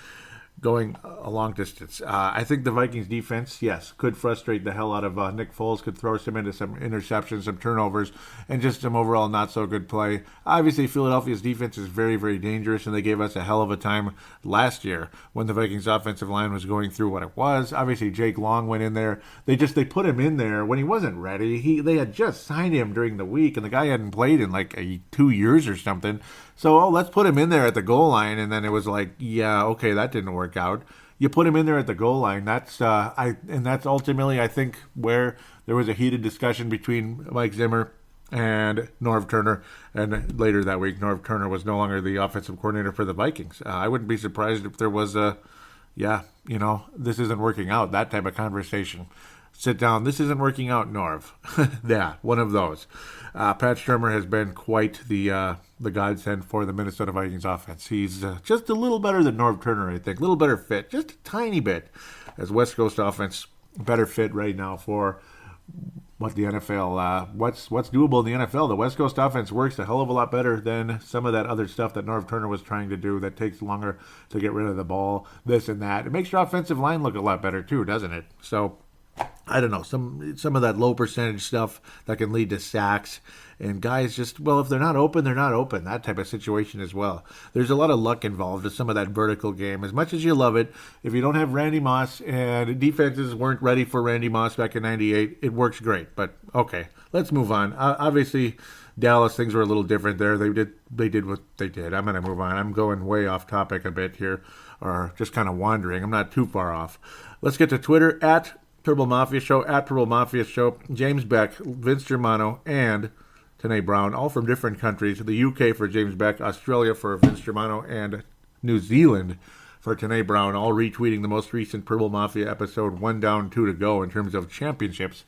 going a long distance. I think the Vikings defense, yes, could frustrate the hell out of Nick Foles, could throw some into some interceptions, some turnovers, and just some overall not so good play. Obviously, Philadelphia's defense is very, very dangerous, and they gave us a hell of a time last year when the Vikings offensive line was going through what it was. Obviously, Jake Long went in there. They put him in there when he wasn't ready. They had just signed him during the week, and the guy hadn't played in like 2 years or something. So, let's put him in there at the goal line, and then it was like, yeah, okay, that didn't work out. You put him in there at the goal line. That's ultimately, I think, where there was a heated discussion between Mike Zimmer and Norv Turner, and later that week, Norv Turner was no longer the offensive coordinator for the Vikings. I wouldn't be surprised if there was this isn't working out, that type of conversation. Sit down, this isn't working out, Norv. Yeah, one of those. Pat Shermer has been quite the godsend for the Minnesota Vikings offense. He's just a little better than Norv Turner, I think. A little better fit, just a tiny bit, as West Coast offense better fit right now for what the NFL, what's doable in the NFL. The West Coast offense works a hell of a lot better than some of that other stuff that Norv Turner was trying to do that takes longer to get rid of the ball, this and that. It makes your offensive line look a lot better too, doesn't it? So, I don't know, some of that low percentage stuff that can lead to sacks, and guys just, if they're not open, they're not open, that type of situation as well. There's a lot of luck involved with some of that vertical game. As much as you love it, if you don't have Randy Moss, and defenses weren't ready for Randy Moss back in 98, it works great. But, okay, let's move on. Obviously, Dallas, things were a little different there. They did what they did. I'm going to move on. I'm going way off topic a bit here, or just kind of wandering. I'm not too far off. Let's get to Twitter, at Purple Mafia Show, at Purple Mafia Show, James Beck, Vince Germano, and Tanae Brown, all from different countries. The UK for James Beck, Australia for Vince Germano, and New Zealand for Tanae Brown, all retweeting the most recent Purple Mafia episode, 1 down, 2 to go in terms of championships.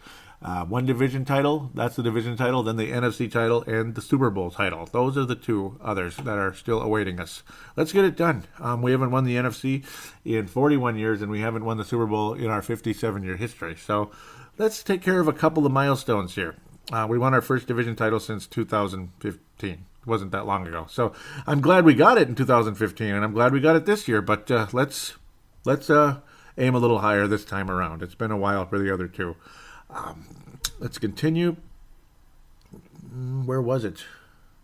One division title, that's the division title, then the NFC title, and the Super Bowl title. Those are the two others that are still awaiting us. Let's get it done. We haven't won the NFC in 41 years, and we haven't won the Super Bowl in our 57-year history. So let's take care of a couple of milestones here. We won our first division title since 2015. It wasn't that long ago. So I'm glad we got it in 2015, and I'm glad we got it this year. But let's aim a little higher this time around. It's been a while for the other two. Let's continue. Where was it?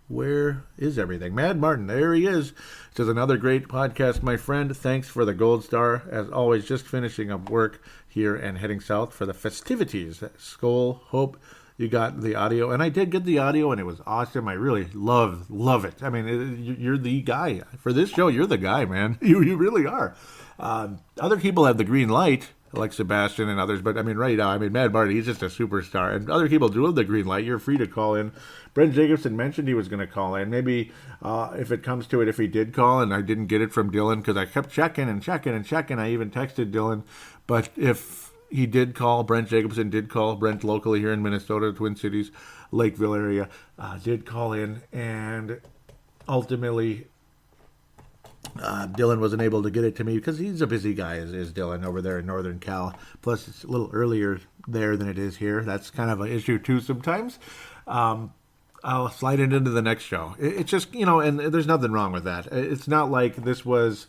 Where is everything? Mad Martin, there he is. Says, another great podcast, my friend. Thanks for the gold star. As always, just finishing up work here and heading south for the festivities. Skol, hope you got the audio. And I did get the audio, and it was awesome. I really love it. I mean, you're the guy. For this show, you're the guy, man. You really are. Other people have the green light, like Sebastian and others, but I mean, right now, Mad Marty, he's just a superstar, and other people do have the green light. You're free to call in. Brent Jacobson mentioned he was going to call in. Maybe if it comes to it, if he did call, and I didn't get it from Dylan, because I kept checking. I even texted Dylan, but if he did call, Brent Jacobson did call, Brent locally here in Minnesota, Twin Cities, Lakeville area, did call in, and ultimately Dylan wasn't able to get it to me because he's a busy guy, is Dylan over there in Northern Cal. Plus, it's a little earlier there than it is here. That's kind of an issue, too, sometimes. I'll slide it into the next show. It's just, and there's nothing wrong with that. It's not like this was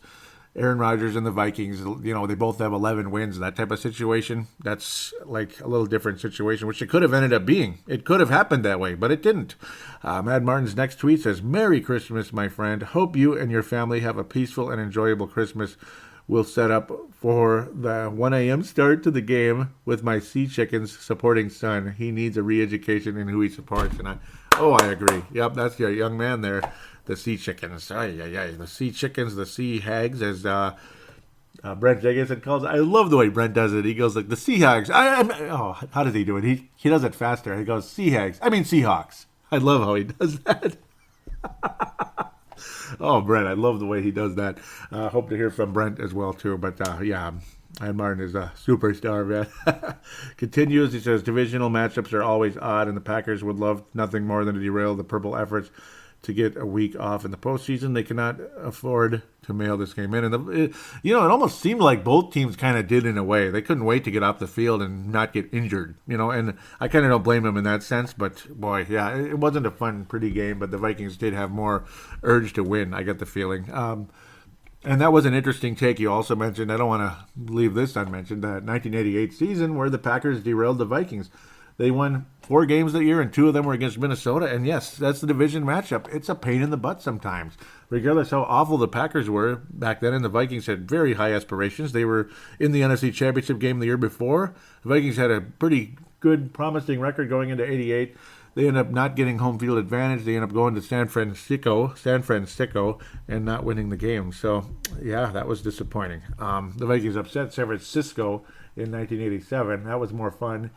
Aaron Rodgers and the Vikings, they both have 11 wins, that type of situation. That's like a little different situation, which it could have ended up being. It could have happened that way, but it didn't. Mad Martin's next tweet says, Merry Christmas, my friend. Hope you and your family have a peaceful and enjoyable Christmas. We'll set up for the 1 a.m. start to the game with my Sea Chickens supporting son. He needs a re-education in who he supports. And I agree. Yep, that's your young man there. The Sea Chickens. The Sea Chickens, the Sea Hags, as Brent Jacobson calls it. I love the way Brent does it. He goes like, the Sea Hags. How does he do it? He does it faster. He goes, Sea Hags. Seahawks. I love how he does that. Oh, Brent, I love the way he does that. Hope to hear from Brent as well, too. But, and Martin is a superstar, man. Continues, he says, divisional matchups are always odd, and the Packers would love nothing more than to derail the purple efforts to get a week off in the postseason. They cannot afford to mail this game in. And, it almost seemed like both teams kind of did in a way. They couldn't wait to get off the field and not get injured, and I kind of don't blame them in that sense. But, boy, yeah, it wasn't a fun, pretty game, but the Vikings did have more urge to win, I get the feeling. And that was an interesting take you also mentioned. I don't want to leave this unmentioned. That 1988 season where the Packers derailed the Vikings. They won 4 games that year, and 2 of them were against Minnesota. And, yes, that's the division matchup. It's a pain in the butt sometimes. Regardless how awful the Packers were back then, and the Vikings had very high aspirations. They were in the NFC Championship game the year before. The Vikings had a pretty good, promising record going into 88. They end up not getting home field advantage. They end up going to San Francisco, and not winning the game. So, yeah, that was disappointing. The Vikings upset San Francisco in 1987. That was more fun.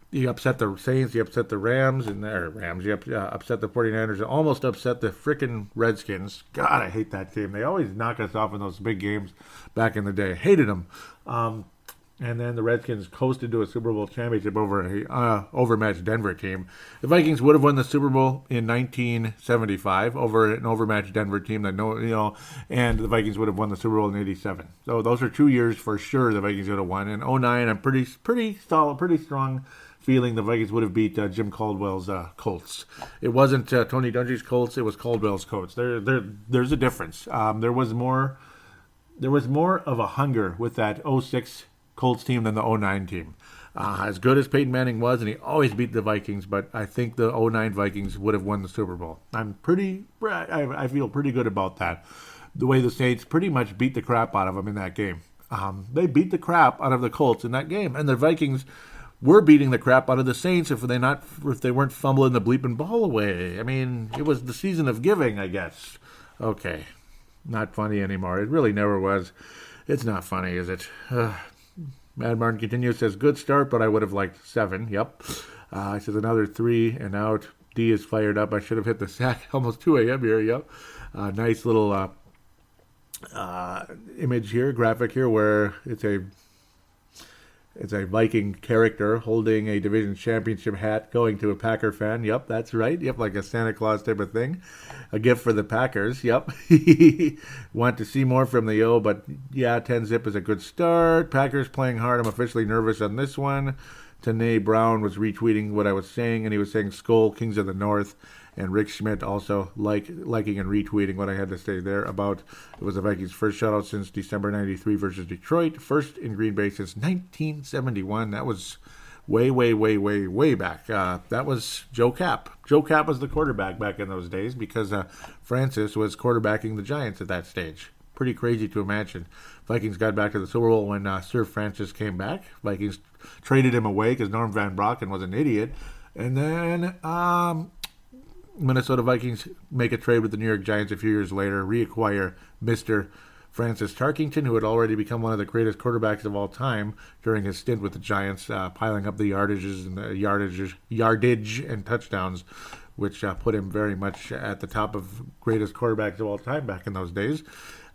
You upset the Saints, you upset the Rams, you upset the 49ers, and almost upset the frickin' Redskins. God, I hate that team. They always knock us off in those big games back in the day. Hated them. And then the Redskins coasted to a Super Bowl championship over a overmatched Denver team. The Vikings would have won the Super Bowl in 1975 over an overmatched Denver team and the Vikings would have won the Super Bowl in 87. So those are 2 years for sure the Vikings would have won. In 09, I'm pretty solid, pretty strong feeling the Vikings would have beat Jim Caldwell's Colts. It wasn't Tony Dungy's Colts; it was Caldwell's Colts. There's a difference. There was more of a hunger with that 06 Colts team than the 09 team. As good as Peyton Manning was, and he always beat the Vikings, but I think the 09 Vikings would have won the Super Bowl. I feel pretty good about that. The way the Saints pretty much beat the crap out of them in that game. They beat the crap out of the Colts in that game, and the Vikings were beating the crap out of the Saints if they weren't fumbling the bleeping ball away. I mean, it was the season of giving, I guess. Okay, not funny anymore. It really never was. It's not funny, is it? Mad Martin continues, says, good start, but I would have liked 7. Yep. He says, another 3 and out. D is fired up. I should have hit the sack. Almost 2 a.m. here. Yep. Nice little image here, graphic here, where it's a Viking character holding a division championship hat going to a Packer fan. Yep, that's right. Yep, like a Santa Claus type of thing. A gift for the Packers. Yep. Want to see more from the O, but yeah, 10-zip is a good start. Packers playing hard. I'm officially nervous on this one. Tanae Brown was retweeting what I was saying, and he was saying Skull, Kings of the North. And Rick Schmidt also liking and retweeting what I had to say there about it was the Vikings' first shutout since December 93 versus Detroit. First in Greenbay since 1971. That was way, way, way, way, way back. That was Joe Kapp. Joe Kapp was the quarterback back in those days because Francis was quarterbacking the Giants at that stage. Pretty crazy to imagine. Vikings got back to the Super Bowl when Sir Francis came back. Vikings traded him away because Norm Van Brocken was an idiot. And then Minnesota Vikings make a trade with the New York Giants a few years later, reacquire Mr. Francis Tarkington, who had already become one of the greatest quarterbacks of all time during his stint with the Giants, piling up the yardage and touchdowns, which put him very much at the top of greatest quarterbacks of all time back in those days.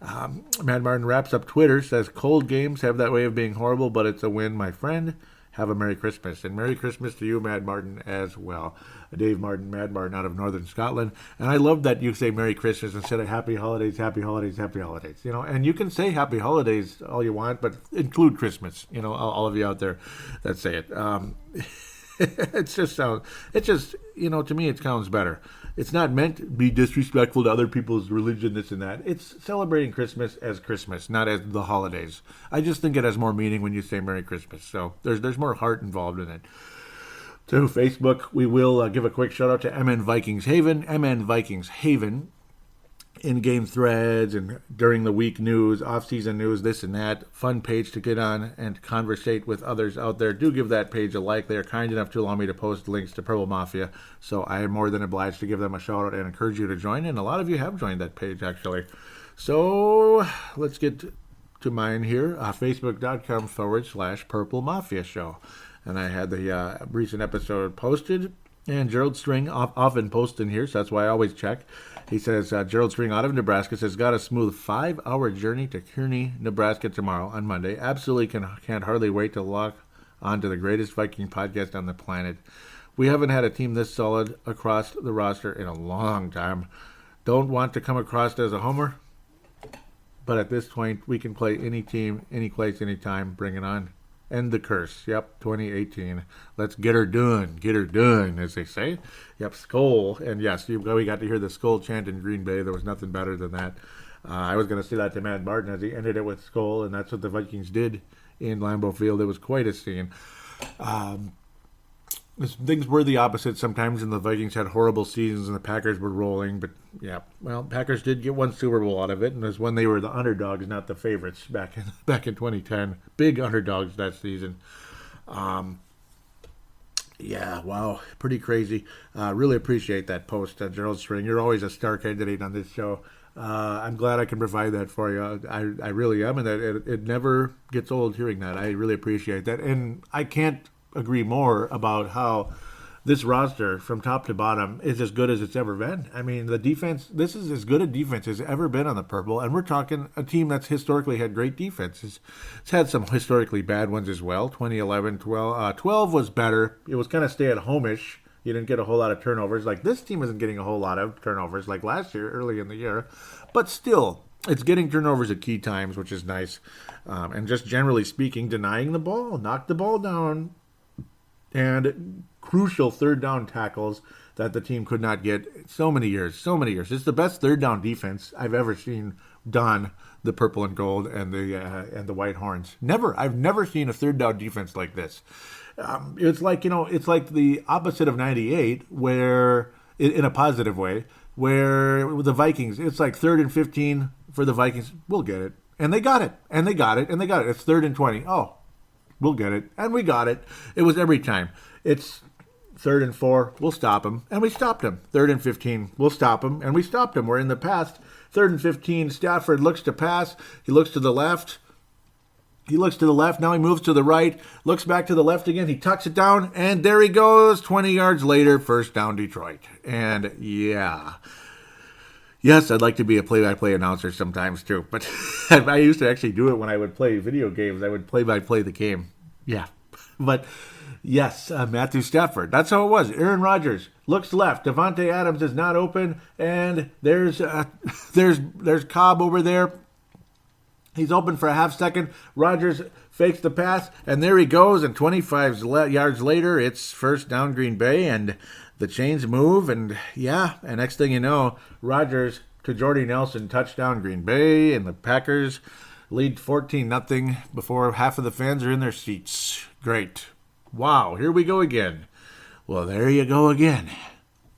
Mad Martin wraps up Twitter, says, cold games have that way of being horrible, but it's a win, my friend. Have a Merry Christmas. And Merry Christmas to you, Mad Martin, as well. Dave Martin, Mad Martin out of Northern Scotland. And I love that you say Merry Christmas instead of Happy Holidays, Happy Holidays, Happy Holidays. And you can say Happy Holidays all you want, but include Christmas. All of you out there that say it. To me, it sounds better. It's not meant to be disrespectful to other people's religion, this and that. It's celebrating Christmas as Christmas, not as the holidays. I just think it has more meaning when you say Merry Christmas. So there's more heart involved in it. To Facebook, we will give a quick shout out to MN Vikings Haven. MN Vikings Haven. In-game threads and during the week news, off-season news, this and that. Fun page to get on and conversate with others out there. Do give that page a like. They are kind enough to allow me to post links to Purple Mafia, so I am more than obliged to give them a shout-out and encourage you to join. And a lot of you have joined that page, actually. So let's get to mine here. Facebook.com/Purple Mafia Show. And I had the recent episode posted. And Gerald String often posts in here, so that's why I always check. He says, Gerald String out of Nebraska says, got a smooth 5-hour journey to Kearney, Nebraska tomorrow on Monday. Absolutely can't hardly wait to log on to the greatest Viking podcast on the planet. We haven't had a team this solid across the roster in a long time. Don't want to come across as a homer, but at this point, we can play any team, any place, any time. Bring it on. End the curse. Yep, 2018. Let's get her done, as they say. Yep, Skull. And yes, we got to hear the Skull chant in Green Bay. There was nothing better than that. I was going to say that to Matt Martin as he ended it with Skull, and that's what the Vikings did in Lambeau Field. It was quite a scene. Things were the opposite sometimes, and the Vikings had horrible seasons, and the Packers were rolling. But, yeah, well, Packers did get one Super Bowl out of it, and it was when they were the underdogs, not the favorites, back in 2010. Big underdogs that season. Yeah, wow, pretty crazy. Really appreciate that post, Gerald String. You're always a star candidate on this show. I'm glad I can provide that for you. I really am, and that it never gets old hearing that. I really appreciate that. And I can't agree more about how this roster from top to bottom is as good as it's ever been. I mean, the defense, this is as good a defense as ever been on the purple, and we're talking a team that's historically had great defenses. It's had some historically bad ones as well. 2011, 12 was better. It was kind of stay-at-home-ish. You didn't get a whole lot of turnovers. Like, this team isn't getting a whole lot of turnovers like last year, early in the year. But still, it's getting turnovers at key times, which is nice. And just generally speaking, denying the ball, knock the ball down, and crucial third down tackles that the team could not get so many years. It's the best third down defense I've ever seen done, the purple and gold and the white horns. I've never seen a third down defense like this. It's like the opposite of 98, where, in a positive way, where the Vikings, it's like 3rd and 15 for the Vikings. We'll get it. And they got it. It's 3rd and 20. Oh, we'll get it. And we got it. It was every time. It's 3rd and 4. We'll stop him. And we stopped him. 3rd and 15. We'll stop him. And we stopped him. Where in the past, 3rd and 15, Stafford looks to pass. He looks to the left. Now he moves to the right. Looks back to the left again. He tucks it down. And there he goes. 20 yards later, first down Detroit. And yeah. Yes, I'd like to be a play-by-play announcer sometimes too, but I used to actually do it when I would play video games. I would play-by-play the game. Yeah, but yes, Matthew Stafford. That's how it was. Aaron Rodgers looks left. Devontae Adams is not open, and there's Cobb over there. He's open for a half second. Rodgers fakes the pass, and there he goes. And 25 yards later, it's first down Green Bay, and the chains move, and next thing you know, Rodgers to Jordy Nelson, touchdown Green Bay, and the Packers lead 14-0 before half of the fans are in their seats. Great. Wow, here we go again. Well, there you go again.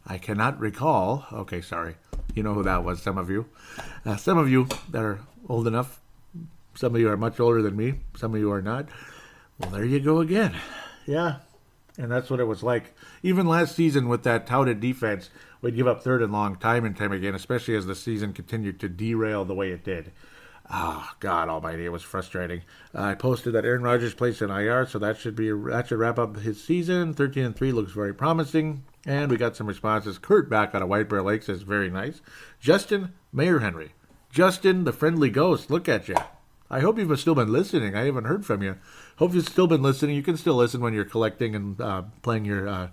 I cannot recall. Okay, sorry. You know who that was, some of you. Some of you that are old enough. Some of you are much older than me. Some of you are not. Well, there you go again. Yeah. And that's what it was like. Even last season with that touted defense, we'd give up 3rd and long time and time again, especially as the season continued to derail the way it did. Oh, God almighty, it was frustrating. I posted that Aaron Rodgers placed an IR, so that should wrap up his season. 13-3 looks very promising. And we got some responses. Kurt back out of White Bear Lake says, very nice. Justin Mayor Henry. Justin, the friendly ghost, look at you. I hope you've still been listening. I haven't heard from you. Hope you've still been listening. You can still listen when you're collecting and playing your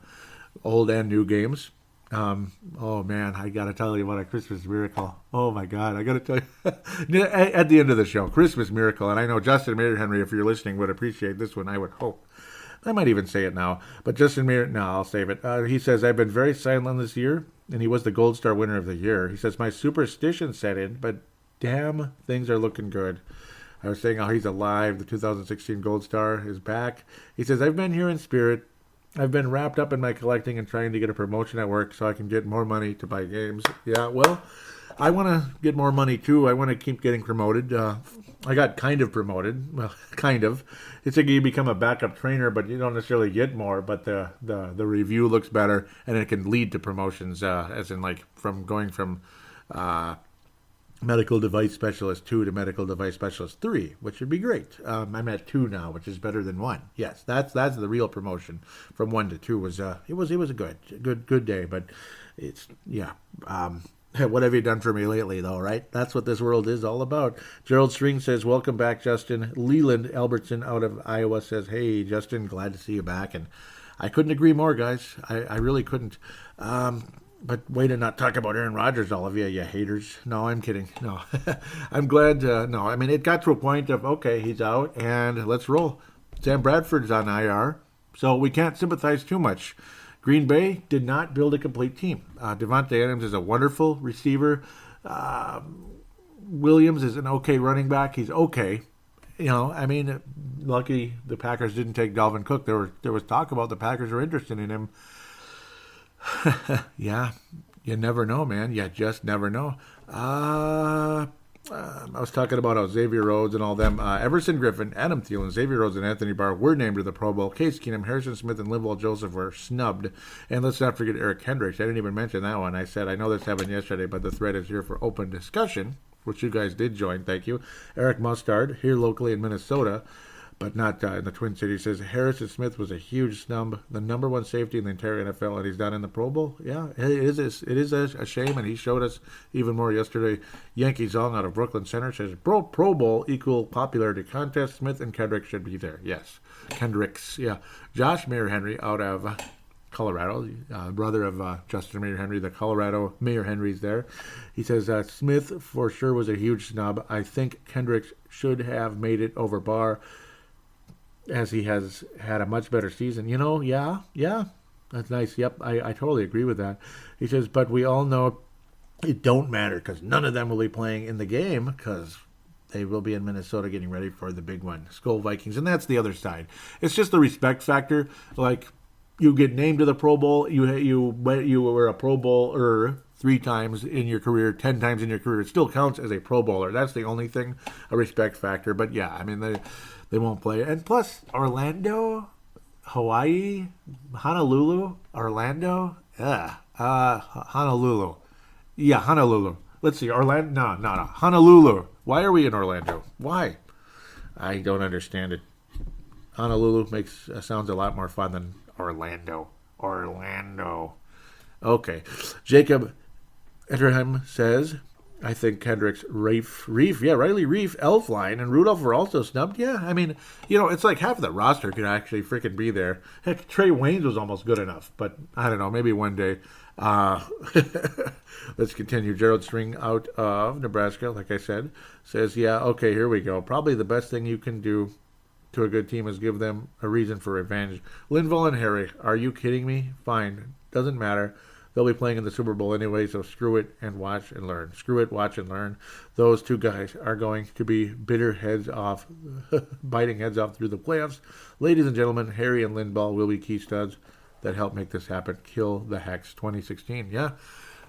old and new games. Oh, man, I got to tell you what a Christmas miracle. Oh, my God, I got to tell you. At the end of the show, Christmas miracle. And I know Justin Mayer Henry, if you're listening, would appreciate this one, I would hope. I might even say it now. But Justin Mayer, no, I'll save it. He says, I've been very silent this year, and he was the Gold Star winner of the year. He says, my superstition set in, but damn, things are looking good. I was saying how he's alive. The 2016 Gold Star is back. He says, I've been here in spirit. I've been wrapped up in my collecting and trying to get a promotion at work so I can get more money to buy games. Yeah, well, I want to get more money too. I want to keep getting promoted. I got kind of promoted. Well, kind of. It's like you become a backup trainer, but you don't necessarily get more. But the review looks better, and it can lead to promotions, as in like from going from medical device specialist 2 to medical device specialist 3, which would be great. I'm at 2 now, which is better than 1. Yes, that's the real promotion. From 1 to 2 was it was a good day, but it's what have you done for me lately, though, right? That's what this world is all about. Gerald String says, welcome back, Justin. Leland Albertson out of Iowa says, hey, Justin, glad to see you back. And I couldn't agree more, guys. I really couldn't. But way to not talk about Aaron Rodgers, all of you haters. No, I'm kidding. No, I'm glad. No, I mean, it got to a point of, okay, he's out, and let's roll. Sam Bradford's on IR, so we can't sympathize too much. Green Bay did not build a complete team. Devontae Adams is a wonderful receiver. Williams is an okay running back. He's okay. I mean, lucky the Packers didn't take Dalvin Cook. There was talk about the Packers were interested in him. Yeah, you never know, man. You just never know. I was talking about Xavier Rhodes and all them. Everson Griffin, Adam Thielen, Xavier Rhodes, and Anthony Barr were named to the Pro Bowl. Case Keenum, Harrison Smith, and Linval Joseph were snubbed. And let's not forget Eric Kendricks. I didn't even mention that one. I said, I know this happened yesterday, but the thread is here for open discussion, which you guys did join. Thank you. Eric Mustard, here locally in Minnesota, but not in the Twin Cities, says Harrison Smith was a huge snub, the number one safety in the entire NFL, and he's not in the Pro Bowl. Yeah, it is a shame, and he showed us even more yesterday. Yankee Zong out of Brooklyn Center says Pro Bowl equal popularity contest. Smith and Kendrick should be there. Yes, Kendricks. Yeah, Josh Mayer Henry out of Colorado, brother of Justin Mayer Henry, the Colorado Mayer Henry's there. He says Smith for sure was a huge snub. I think Kendricks should have made it over Barr, as he has had a much better season. Yeah, that's nice. Yep, I totally agree with that. He says, but we all know it don't matter because none of them will be playing in the game because they will be in Minnesota getting ready for the big one, Skull Vikings. And that's the other side. It's just the respect factor. Like, you get named to the Pro Bowl, you were a Pro Bowler 3 times in your career, 10 times in your career. It still counts as a Pro Bowler. That's the only thing, a respect factor. But yeah, I mean, they won't play. And plus, Orlando, Hawaii, Honolulu, Orlando, Honolulu. Yeah, Honolulu. Let's see, Orlando, no, Honolulu. Why are we in Orlando? Why? I don't understand it. Honolulu sounds a lot more fun than Orlando. Okay. Jacob Etterheim says, I think Kendricks, Riley Reef, Elfline, and Rudolph were also snubbed. Yeah, I mean, it's like half of the roster could actually freaking be there. Heck, Trey Waynes was almost good enough, but I don't know, maybe one day. Let's continue. Gerald String out of Nebraska, like I said, says, yeah, okay, here we go. Probably the best thing you can do to a good team is give them a reason for revenge. Linval and Harry, are you kidding me? Fine, doesn't matter. They'll be playing in the Super Bowl anyway, so screw it and watch and learn. Screw it, watch and learn. Those two guys are going to be biting heads off through the playoffs. Ladies and gentlemen, Harry and Linval will be key studs that help make this happen. Kill the Hex 2016. Yeah,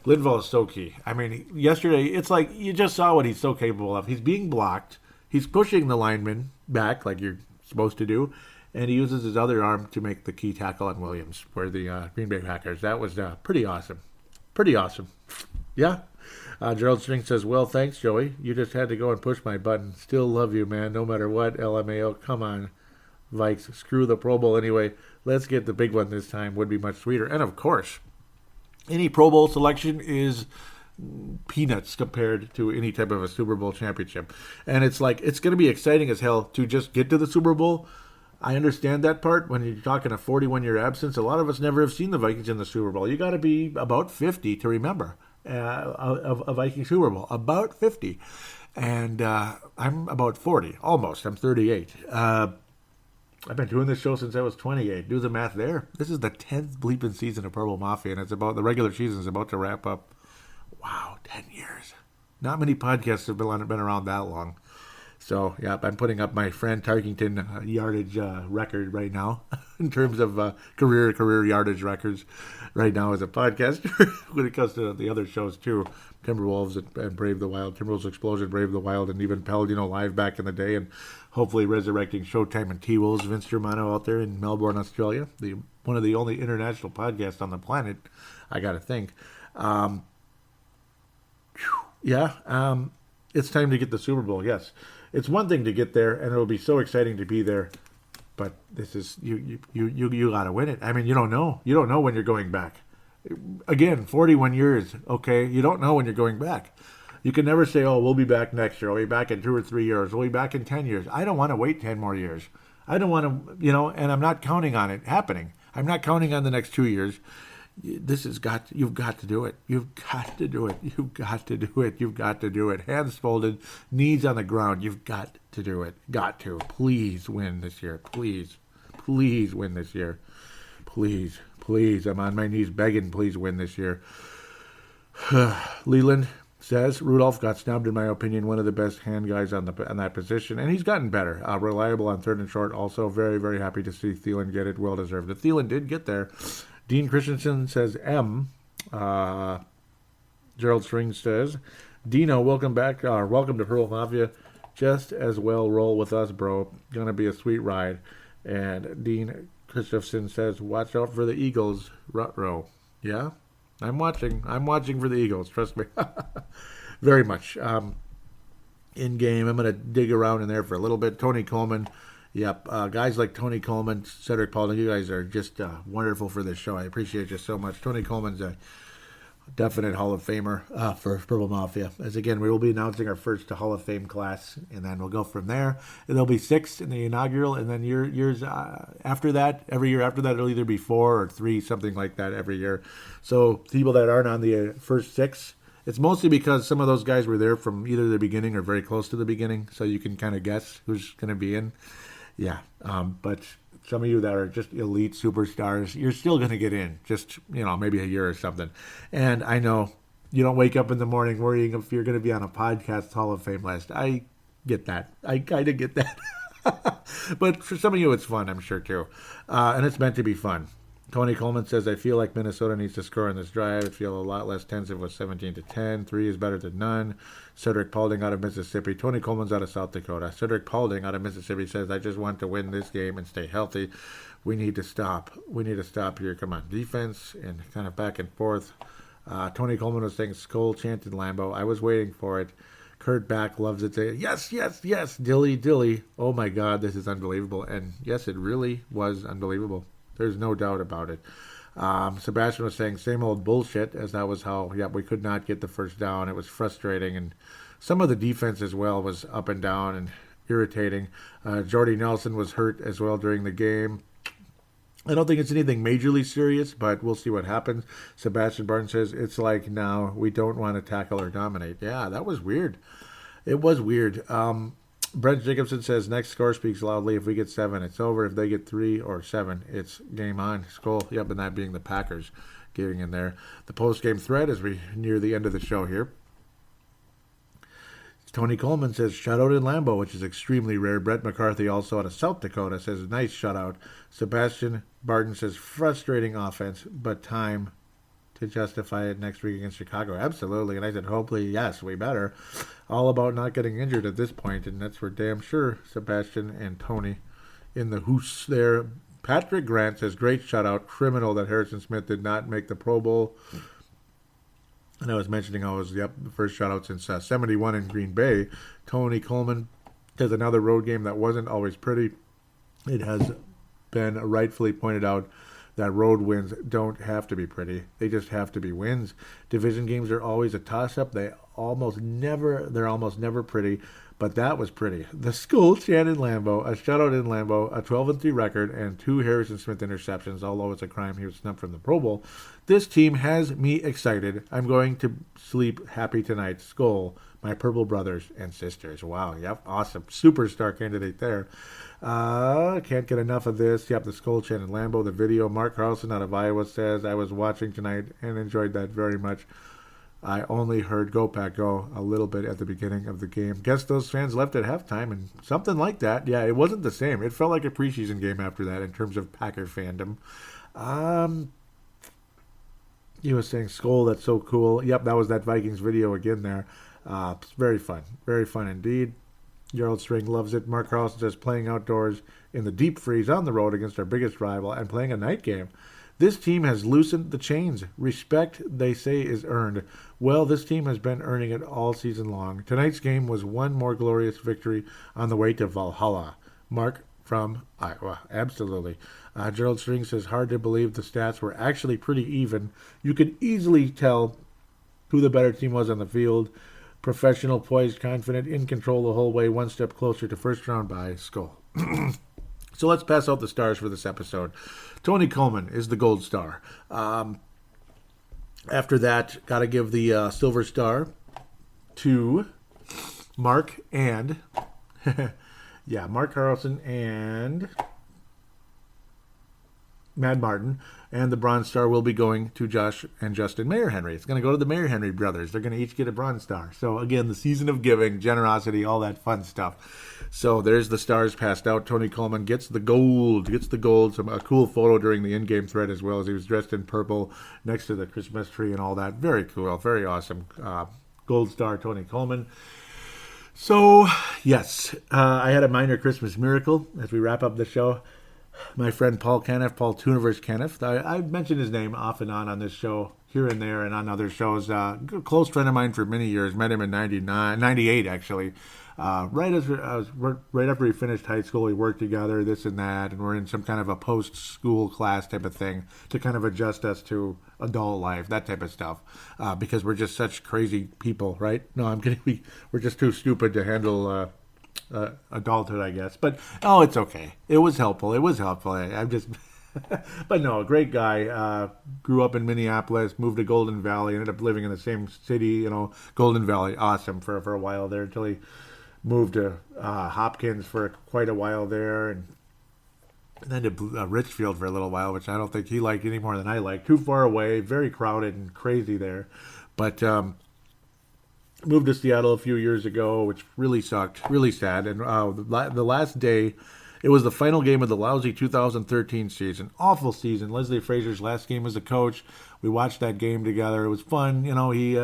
Linval is so key. I mean, yesterday, it's like you just saw what he's so capable of. He's being blocked. He's pushing the lineman back like you're supposed to do. And he uses his other arm to make the key tackle on Williams for the Green Bay Packers. That was pretty awesome. Pretty awesome. Yeah. Gerald String says, well, thanks, Joey. You just had to go and push my button. Still love you, man, no matter what. LMAO, come on. Vikes, screw the Pro Bowl anyway. Let's get the big one this time. Would be much sweeter. And, of course, any Pro Bowl selection is peanuts compared to any type of a Super Bowl championship. And it's like, it's going to be exciting as hell to just get to the Super Bowl. I understand that part. When you're talking a 41-year absence, a lot of us never have seen the Vikings in the Super Bowl. You got to be about 50 to remember a Viking Super Bowl. About 50. And I'm about 40, almost. I'm 38. I've been doing this show since I was 28. Do the math there. This is the 10th bleeping season of Purple Mafia, and the regular season is about to wrap up. Wow, 10 years. Not many podcasts have been around that long. So, yeah, I'm putting up my Fran Tarkington yardage record right now in terms of career yardage records right now as a podcaster when it comes to the other shows, too. Timberwolves and Brave the Wild, Timberwolves Explosion, Brave the Wild, and even Paladinolive back in the day, and hopefully resurrecting Showtime and T-Wolves. Vince Germano out there in Melbourne, Australia, one of the only international podcasts on the planet, I got to think. It's time to get the Super Bowl, yes. It's one thing to get there, and it'll be so exciting to be there. But this is you got to win it. I mean, you don't know. You don't know when you're going back. Again, 41 years. Okay, you don't know when you're going back. You can never say, "Oh, we'll be back next year. We'll be back in 2 or 3 years. We'll be back in 10 years." I don't want to wait 10 more years. I don't want to, and I'm not counting on it happening. I'm not counting on the next 2 years. You've got to do it. You've got to do it. You've got to do it. You've got to do it. Hands folded, knees on the ground. You've got to do it. Got to. Please win this year. Please. Please win this year. Please. Please. I'm on my knees begging, please win this year. Leland says, Rudolph got snubbed, in my opinion, one of the best hand guys on that position, and he's gotten better. Reliable on third and short. Also very, very happy to see Thielen get it. Well deserved. The Thielen did get there. Dean Christensen says M. Gerald String says, Dino, welcome back. Welcome to Pearl Mafia. Just as well roll with us, bro. Gonna be a sweet ride. And Dean Christensen says, watch out for the Eagles. Rut-row. Yeah? I'm watching. I'm watching for the Eagles. Trust me. Very much. In game, I'm going to dig around in there for a little bit. Tony Coleman. Yep, guys like Tony Coleman, Cedric Paulding, you guys are just wonderful for this show. I appreciate you so much. Tony Coleman's a definite Hall of Famer for Purple Mafia. As again, we will be announcing our first Hall of Fame class, and then we'll go from there. And there'll be 6 in the inaugural, and then years after that, every year after that, it'll either be 4 or 3, something like that every year. So people that aren't on the first 6, it's mostly because some of those guys were there from either the beginning or very close to the beginning, so you can kind of guess who's going to be in. Yeah, but some of you that are just elite superstars, you're still going to get in, just, maybe a year or something. And I know you don't wake up in the morning worrying if you're going to be on a podcast Hall of Fame list. I get that. I kind of get that. But for some of you, it's fun, I'm sure, too. And it's meant to be fun. Tony Coleman says, I feel like Minnesota needs to score in this drive. I feel a lot less tense if it was 17-10. 3 is better than none. Cedric Paulding out of Mississippi. Tony Coleman's out of South Dakota. Cedric Paulding out of Mississippi says, I just want to win this game and stay healthy. We need to stop. We need to stop here. Come on. Defense and kind of back and forth. Tony Coleman was saying, Skull chanted Lambeau. I was waiting for it. Kurt Back loves it. Saying, yes, yes, yes. Dilly, dilly. Oh, my God, this is unbelievable. And, yes, it really was unbelievable. There's no doubt about it. Sebastian was saying same old bullshit, as that was how, we could not get the first down. It was frustrating. And some of the defense as well was up and down and irritating. Jordy Nelson was hurt as well during the game. I don't think it's anything majorly serious, but we'll see what happens. Sebastian Barton says, it's like now we don't want to tackle or dominate. Yeah, that was weird. It was weird. Brent Jacobson says, next score speaks loudly. If we get 7, it's over. If they get 3 or 7, it's game on. Skull, and that being the Packers getting in there. The post-game thread as we near the end of the show here. Tony Coleman says, shutout in Lambeau, which is extremely rare. Brett McCarthy, also out of South Dakota, says, nice shutout. Sebastian Barton says, frustrating offense, but time to justify it next week against Chicago. Absolutely. And I said, hopefully, yes, we better. All about not getting injured at this point, and that's for damn sure. Sebastian and Tony in the hoose there. Patrick Grant says, great shutout. Criminal that Harrison Smith did not make the Pro Bowl. And I was mentioning how it was the first shutout since 71 in Green Bay. Tony Coleman has another road game that wasn't always pretty. It has been rightfully pointed out that road wins don't have to be pretty. They just have to be wins. Division games are always a toss-up. They're almost never pretty, but that was pretty. The Skull chant in Lambeau, a shutout in Lambeau, a 12-3 record, and 2 Harrison Smith interceptions, although it's a crime he was snubbed from the Pro Bowl. This team has me excited. I'm going to sleep happy tonight. Skull, my purple brothers and sisters. Wow, yep, awesome. Superstar candidate there. Can't get enough of this. Yep, the Skull chant in Lambeau, the video. Mark Carlson out of Iowa says, I was watching tonight and enjoyed that very much. I only heard Go Pack Go a little bit at the beginning of the game. Guess those fans left at halftime and something like that. Yeah, it wasn't the same. It felt like a preseason game after that in terms of Packer fandom. He was saying, Skull, that's so cool. Yep, that was that Vikings video again there. It's very fun. Very fun indeed. Gerald String loves it. Mark Carlson says, playing outdoors in the deep freeze on the road against our biggest rival and playing a night game. This team has loosened the chains. Respect, they say, is earned. Well, this team has been earning it all season long. Tonight's game was one more glorious victory on the way to Valhalla. Mark from Iowa. Absolutely. Gerald String says, hard to believe the stats were actually pretty even. You could easily tell who the better team was on the field. Professional, poised, confident, in control the whole way, one step closer to first round bye. Skull. So let's pass out the stars for this episode. Tony Coleman is the gold star. After that, got to give the silver star to Mark and... Mark Carlson and Mad Martin. And the bronze star will be going to Josh and Justin Mayer Henry. It's going to go to the Mayer Henry brothers. They're going to each get a bronze star. So again, the season of giving, generosity, all that fun stuff. So there's the stars passed out. Tony Coleman gets the gold. A cool photo during the in-game thread as well, as he was dressed in purple next to the Christmas tree and all that. Very cool. Very awesome. Gold star, Tony Coleman. So, yes, I had a minor Christmas miracle as we wrap up the show. My friend Paul Tuniverse Kenneth. I've mentioned his name off and on this show, here and there, and on other shows. A close friend of mine for many years. Met him in 98 actually. Right after we finished high school, we worked together, this and that, and we're in some kind of a post-school class type of thing to kind of adjust us to adult life, that type of stuff, because we're just such crazy people, right? No, I'm kidding. We're just too stupid to handle adulthood, I guess. But, it's okay. It was helpful. I'm just... But no, a great guy. Grew up in Minneapolis, moved to Golden Valley, ended up living in the same city, Golden Valley. Awesome for a while there until he moved to Hopkins for quite a while there, and then to Richfield for a little while, which I don't think he liked any more than I liked. Too far away, very crowded and crazy there. But moved to Seattle a few years ago, which really sucked, really sad. And the last day, it was the final game of the lousy 2013 season. Awful season. Leslie Frazier's last game as a coach. We watched that game together. It was fun. He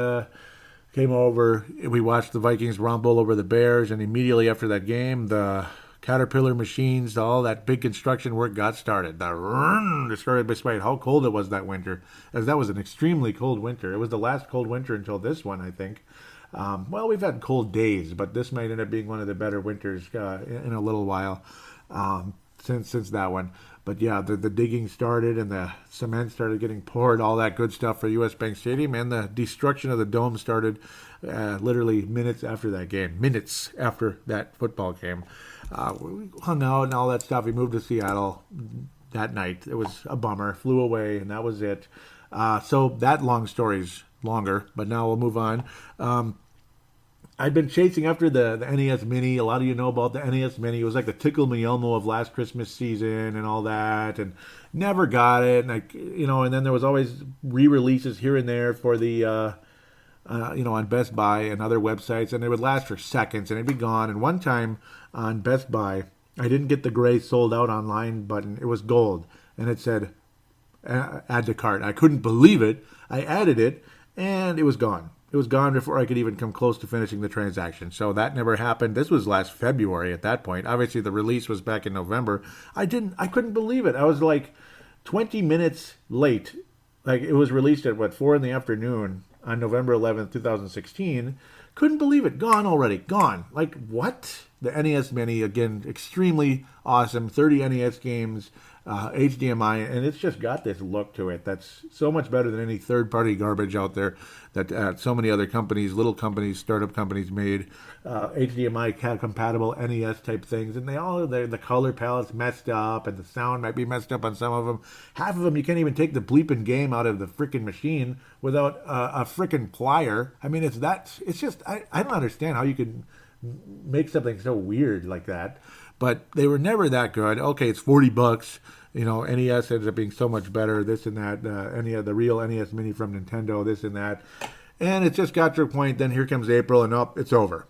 came over. We watched the Vikings rumble over the Bears, and immediately after that game, the Caterpillar machines, all that big construction work got started. It started despite how cold it was that winter, as that was an extremely cold winter. It was the last cold winter until this one, I think. We've had cold days, but this might end up being one of the better winters in a little while since that one. But yeah, the digging started and the cement started getting poured, all that good stuff for US Bank Stadium, and the destruction of the dome started literally minutes after that game, minutes after that football game. We hung out and all that stuff. We moved to Seattle that night. It was a bummer. Flew away, and that was it. So that long story's longer, but now we'll move on. I've been chasing after the NES Mini. A lot of you know about the NES Mini. It was like the Tickle Me Elmo of last Christmas season and all that, and never got it. And and then there was always re-releases here and there for the, on Best Buy and other websites, and they would last for seconds and it'd be gone. And one time on Best Buy, I didn't get the gray sold out online button. It was gold, and it said add to cart. I couldn't believe it. I added it, and it was gone. It was gone before I could even come close to finishing the transaction. So that never happened. This was last February at that point. Obviously, the release was back in November. I couldn't believe it. I was like 20 minutes late. Like, it was released at 4 in the afternoon on November 11th, 2016. Couldn't believe it. Gone already. Gone. Like, what? The NES Mini, again, extremely awesome. 30 NES games, HDMI, and it's just got this look to it that's so much better than any third-party garbage out there that so many other companies, little companies, startup companies made. HDMI compatible NES type things, and the color palette's messed up, and the sound might be messed up on some of them. Half of them, you can't even take the bleeping game out of the freaking machine without a freaking plier. I mean, it's just, I don't understand how you could make something so weird like that. But they were never that good. Okay, it's $40. NES ends up being so much better, this and that. The real NES Mini from Nintendo, this and that. And it just got to a point, then here comes April, and it's over.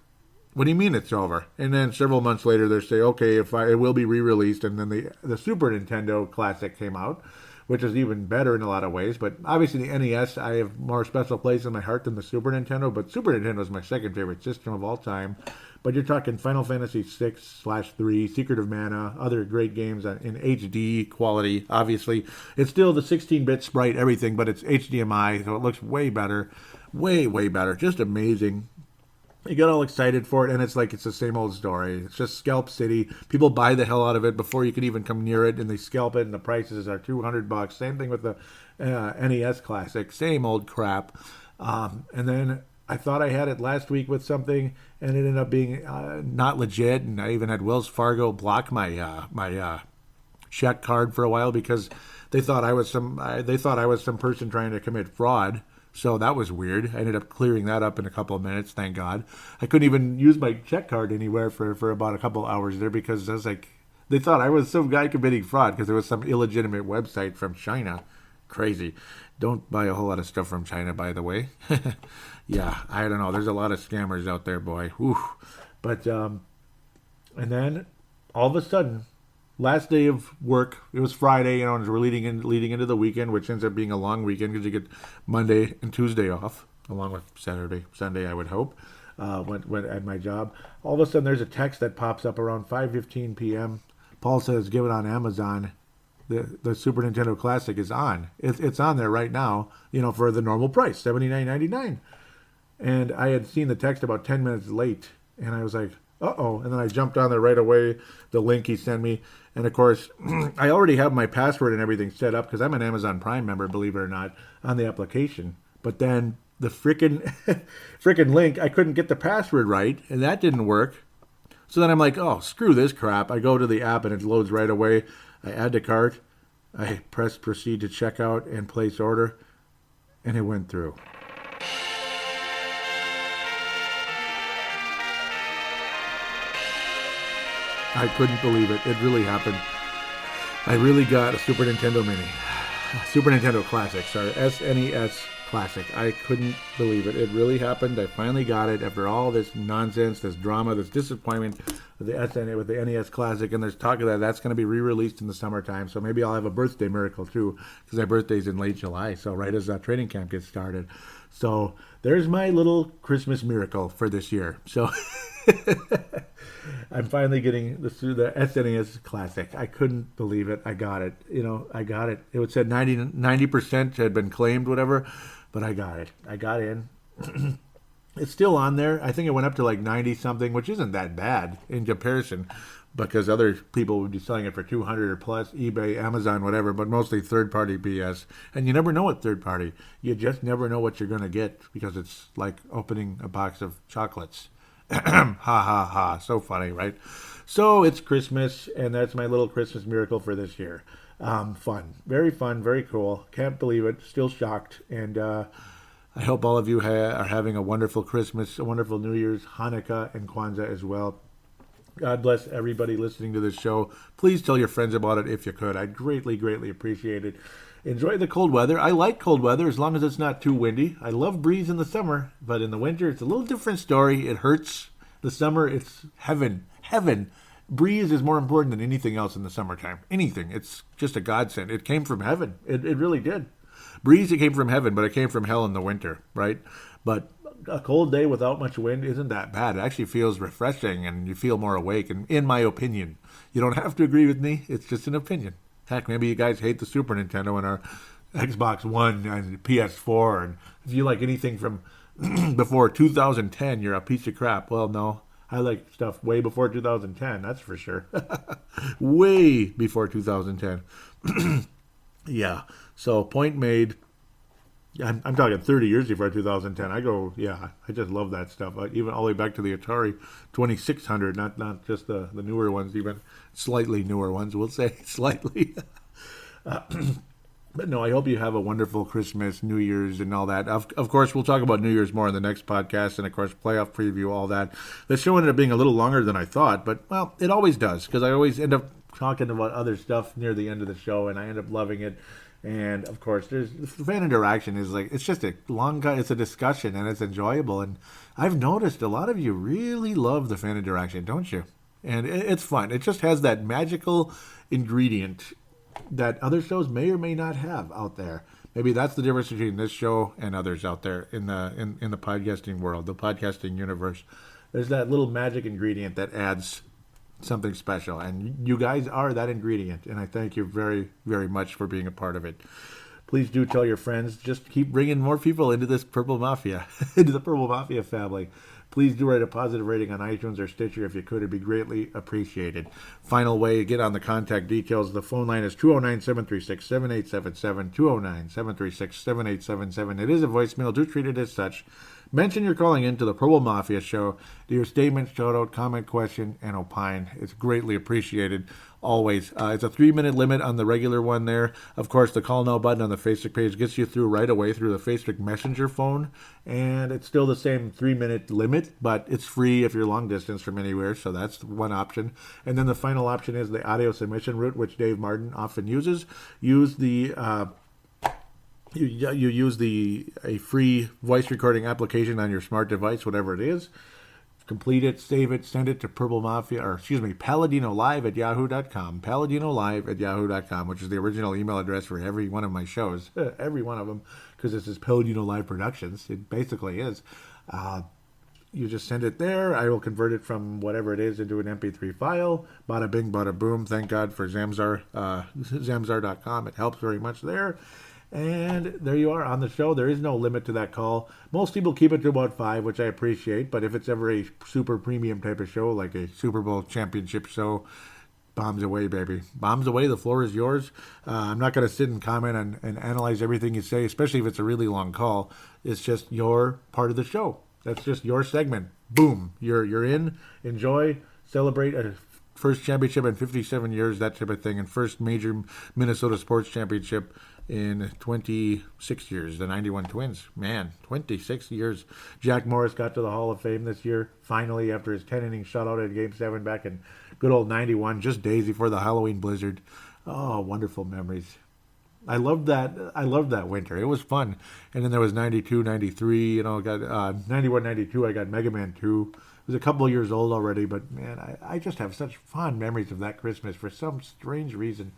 What do you mean it's over? And then several months later, they say, okay, it will be re-released. And then the Super Nintendo Classic came out, which is even better in a lot of ways. But obviously the NES, I have more special place in my heart than the Super Nintendo. But Super Nintendo is my second favorite system of all time. But you're talking Final Fantasy 6/3, Secret of Mana, other great games in HD quality, obviously. It's still the 16-bit sprite, everything, but it's HDMI, so it looks way better. Way, way better. Just amazing. You get all excited for it, and it's like it's the same old story. It's just Scalp City. People buy the hell out of it before you can even come near it, and they scalp it, and the prices are $200. Same thing with the NES Classic. Same old crap. And then I thought I had it last week with something, and it ended up being not legit, and I even had Wells Fargo block my check card for a while because they thought I was some person trying to commit fraud. So that was weird. I ended up clearing that up in a couple of minutes, thank God. I couldn't even use my check card anywhere for about a couple of hours there because I was like, they thought I was some guy committing fraud because there was some illegitimate website from China. Crazy. Don't buy a whole lot of stuff from China, by the way. Yeah, I don't know. There's a lot of scammers out there, boy. Whew. But, and then all of a sudden, last day of work, it was Friday, and we're leading into the weekend, which ends up being a long weekend because you get Monday and Tuesday off, along with Saturday, Sunday, I would hope, when at my job. All of a sudden, there's a text that pops up around 5:15 p.m. Paul says, give it on Amazon. The Super Nintendo Classic is on. It's on there right now, for the normal price, $79.99. And I had seen the text about 10 minutes late, and I was like, uh-oh. And then I jumped on there right away, the link he sent me. And, of course, I already have my password and everything set up because I'm an Amazon Prime member, believe it or not, on the application. But then the frickin' link, I couldn't get the password right, and that didn't work. So then I'm like, oh, screw this crap. I go to the app, and it loads right away. I add to cart. I press proceed to checkout and place order, and it went through. I couldn't believe it. It really happened. I really got a Super Nintendo Mini. Super Nintendo Classic, sorry. SNES Classic. I couldn't believe it. It really happened. I finally got it after all this nonsense, this drama, this disappointment with the NES Classic. And there's talk of that's going to be re-released in the summertime. So maybe I'll have a birthday miracle too, because my birthday's in late July. So right as that training camp gets started. So there's my little Christmas miracle for this year. So I'm finally getting the SNES Classic. I couldn't believe it. I got it. I got it. It said 90% had been claimed, whatever, but I got it. I got in. It's still on there. I think it went up to like 90 something, which isn't that bad in comparison, because other people would be selling it for 200 or plus, eBay, Amazon, whatever, but mostly third-party BS. And you never know what third-party. You just never know what you're going to get because it's like opening a box of chocolates. Ha ha ha. So funny, right? So it's Christmas, and that's my little Christmas miracle for this year. Fun. Very fun. Very cool. Can't believe it. Still shocked. And I hope all of you are having a wonderful Christmas, a wonderful New Year's, Hanukkah, and Kwanzaa as well. God bless everybody listening to this show. Please tell your friends about it if you could. I'd greatly, greatly appreciate it. Enjoy the cold weather. I like cold weather as long as it's not too windy. I love breeze in the summer, but in the winter, it's a little different story. It hurts. The summer, it's heaven. Heaven. Breeze is more important than anything else in the summertime. Anything. It's just a godsend. It came from heaven. It really did. Breeze, it came from heaven, but it came from hell in the winter, right? But a cold day without much wind isn't that bad. It actually feels refreshing, and you feel more awake, and in my opinion. You don't have to agree with me. It's just an opinion. Heck, maybe you guys hate the Super Nintendo and our Xbox One and PS4, and if you like anything from before 2010, you're a piece of crap. Well, no. I like stuff way before 2010, that's for sure. Way before 2010. Yeah, so point made. I'm talking 30 years before 2010. I just love that stuff. Even all the way back to the Atari 2600, not just the newer ones, even slightly newer ones, we'll say, slightly. But no, I hope you have a wonderful Christmas, New Year's, and all that. Of course, we'll talk about New Year's more in the next podcast, and of course, playoff preview, all that. The show ended up being a little longer than I thought, but, well, it always does, because I always end up talking about other stuff near the end of the show, and I end up loving it. And, of course, there's fan interaction is like, it's just it's a discussion, and it's enjoyable. And I've noticed a lot of you really love the fan interaction, don't you? And it's fun. It just has that magical ingredient that other shows may or may not have out there. Maybe that's the difference between this show and others out there in the podcasting world, the podcasting universe. There's that little magic ingredient that adds something special, and you guys are that ingredient, and I thank you very, very much for being a part of it. Please do tell your friends. Just keep bringing more people into this Purple Mafia, into the Purple Mafia family. Please do write a positive rating on iTunes or Stitcher if you could. It'd be greatly appreciated. Final way to get on the contact details. The phone line is 209-736-7877, 209-736-7877. It is a voicemail. Do treat it as such. Mention you're calling into the Purple Mafia show. Do your statement, shout out, comment, question, and opine. It's greatly appreciated. Always. It's a 3-minute limit on the regular one there. Of course, the call now button on the Facebook page gets you through right away through the Facebook Messenger phone. And it's still the same 3-minute limit, but it's free if you're long distance from anywhere. So that's one option. And then the final option is the audio submission route, which Dave Martin often uses. Use the you use a free voice recording application on your smart device, whatever it is. Complete it, save it, send it to paladinolive at yahoo.com. Paladinolive@yahoo.com, which is the original email address for every one of my shows. Every one of them, because this is Paladino Live Productions. It basically is. You just send it there. I will convert it from whatever it is into an MP3 file. Bada bing, bada boom. Thank God for Zamzar, Zamzar.com. It helps very much there. And there you are on the show. There is no limit to that call. Most people keep it to about 5, which I appreciate. But if it's ever a super premium type of show, like a Super Bowl championship show, bombs away, baby. Bombs away. The floor is yours. I'm not going to sit and comment and analyze everything you say, especially if it's a really long call. It's just your part of the show. That's just your segment. Boom. You're in. Enjoy. Celebrate a first championship in 57 years, that type of thing, and first major Minnesota sports championship in 26 years, the 91 Twins. Man, 26 years. Jack Morris got to the Hall of Fame this year, finally, after his 10-inning shutout in Game 7 back in good old 91, just days before the Halloween blizzard. Oh, wonderful memories. I loved that winter. It was fun. And then there was 92, 93, got 91, 92, I got Mega Man 2. It was a couple of years old already, but man, I just have such fond memories of that Christmas for some strange reason.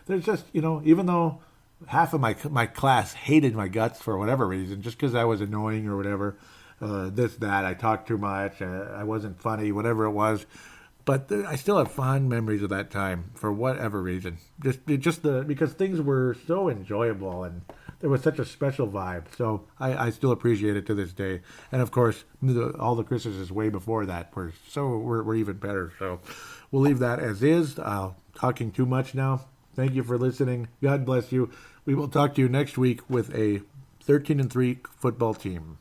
There's just, even though half of my class hated my guts for whatever reason, just because I was annoying or whatever, that, I talked too much, I wasn't funny, whatever it was. But I still have fond memories of that time for whatever reason. Because things were so enjoyable and there was such a special vibe. So I still appreciate it to this day. And of course, all the Christmases way before that were even better. So we'll leave that as is. Talking too much now. Thank you for listening. God bless you. We will talk to you next week with a 13-3 football team.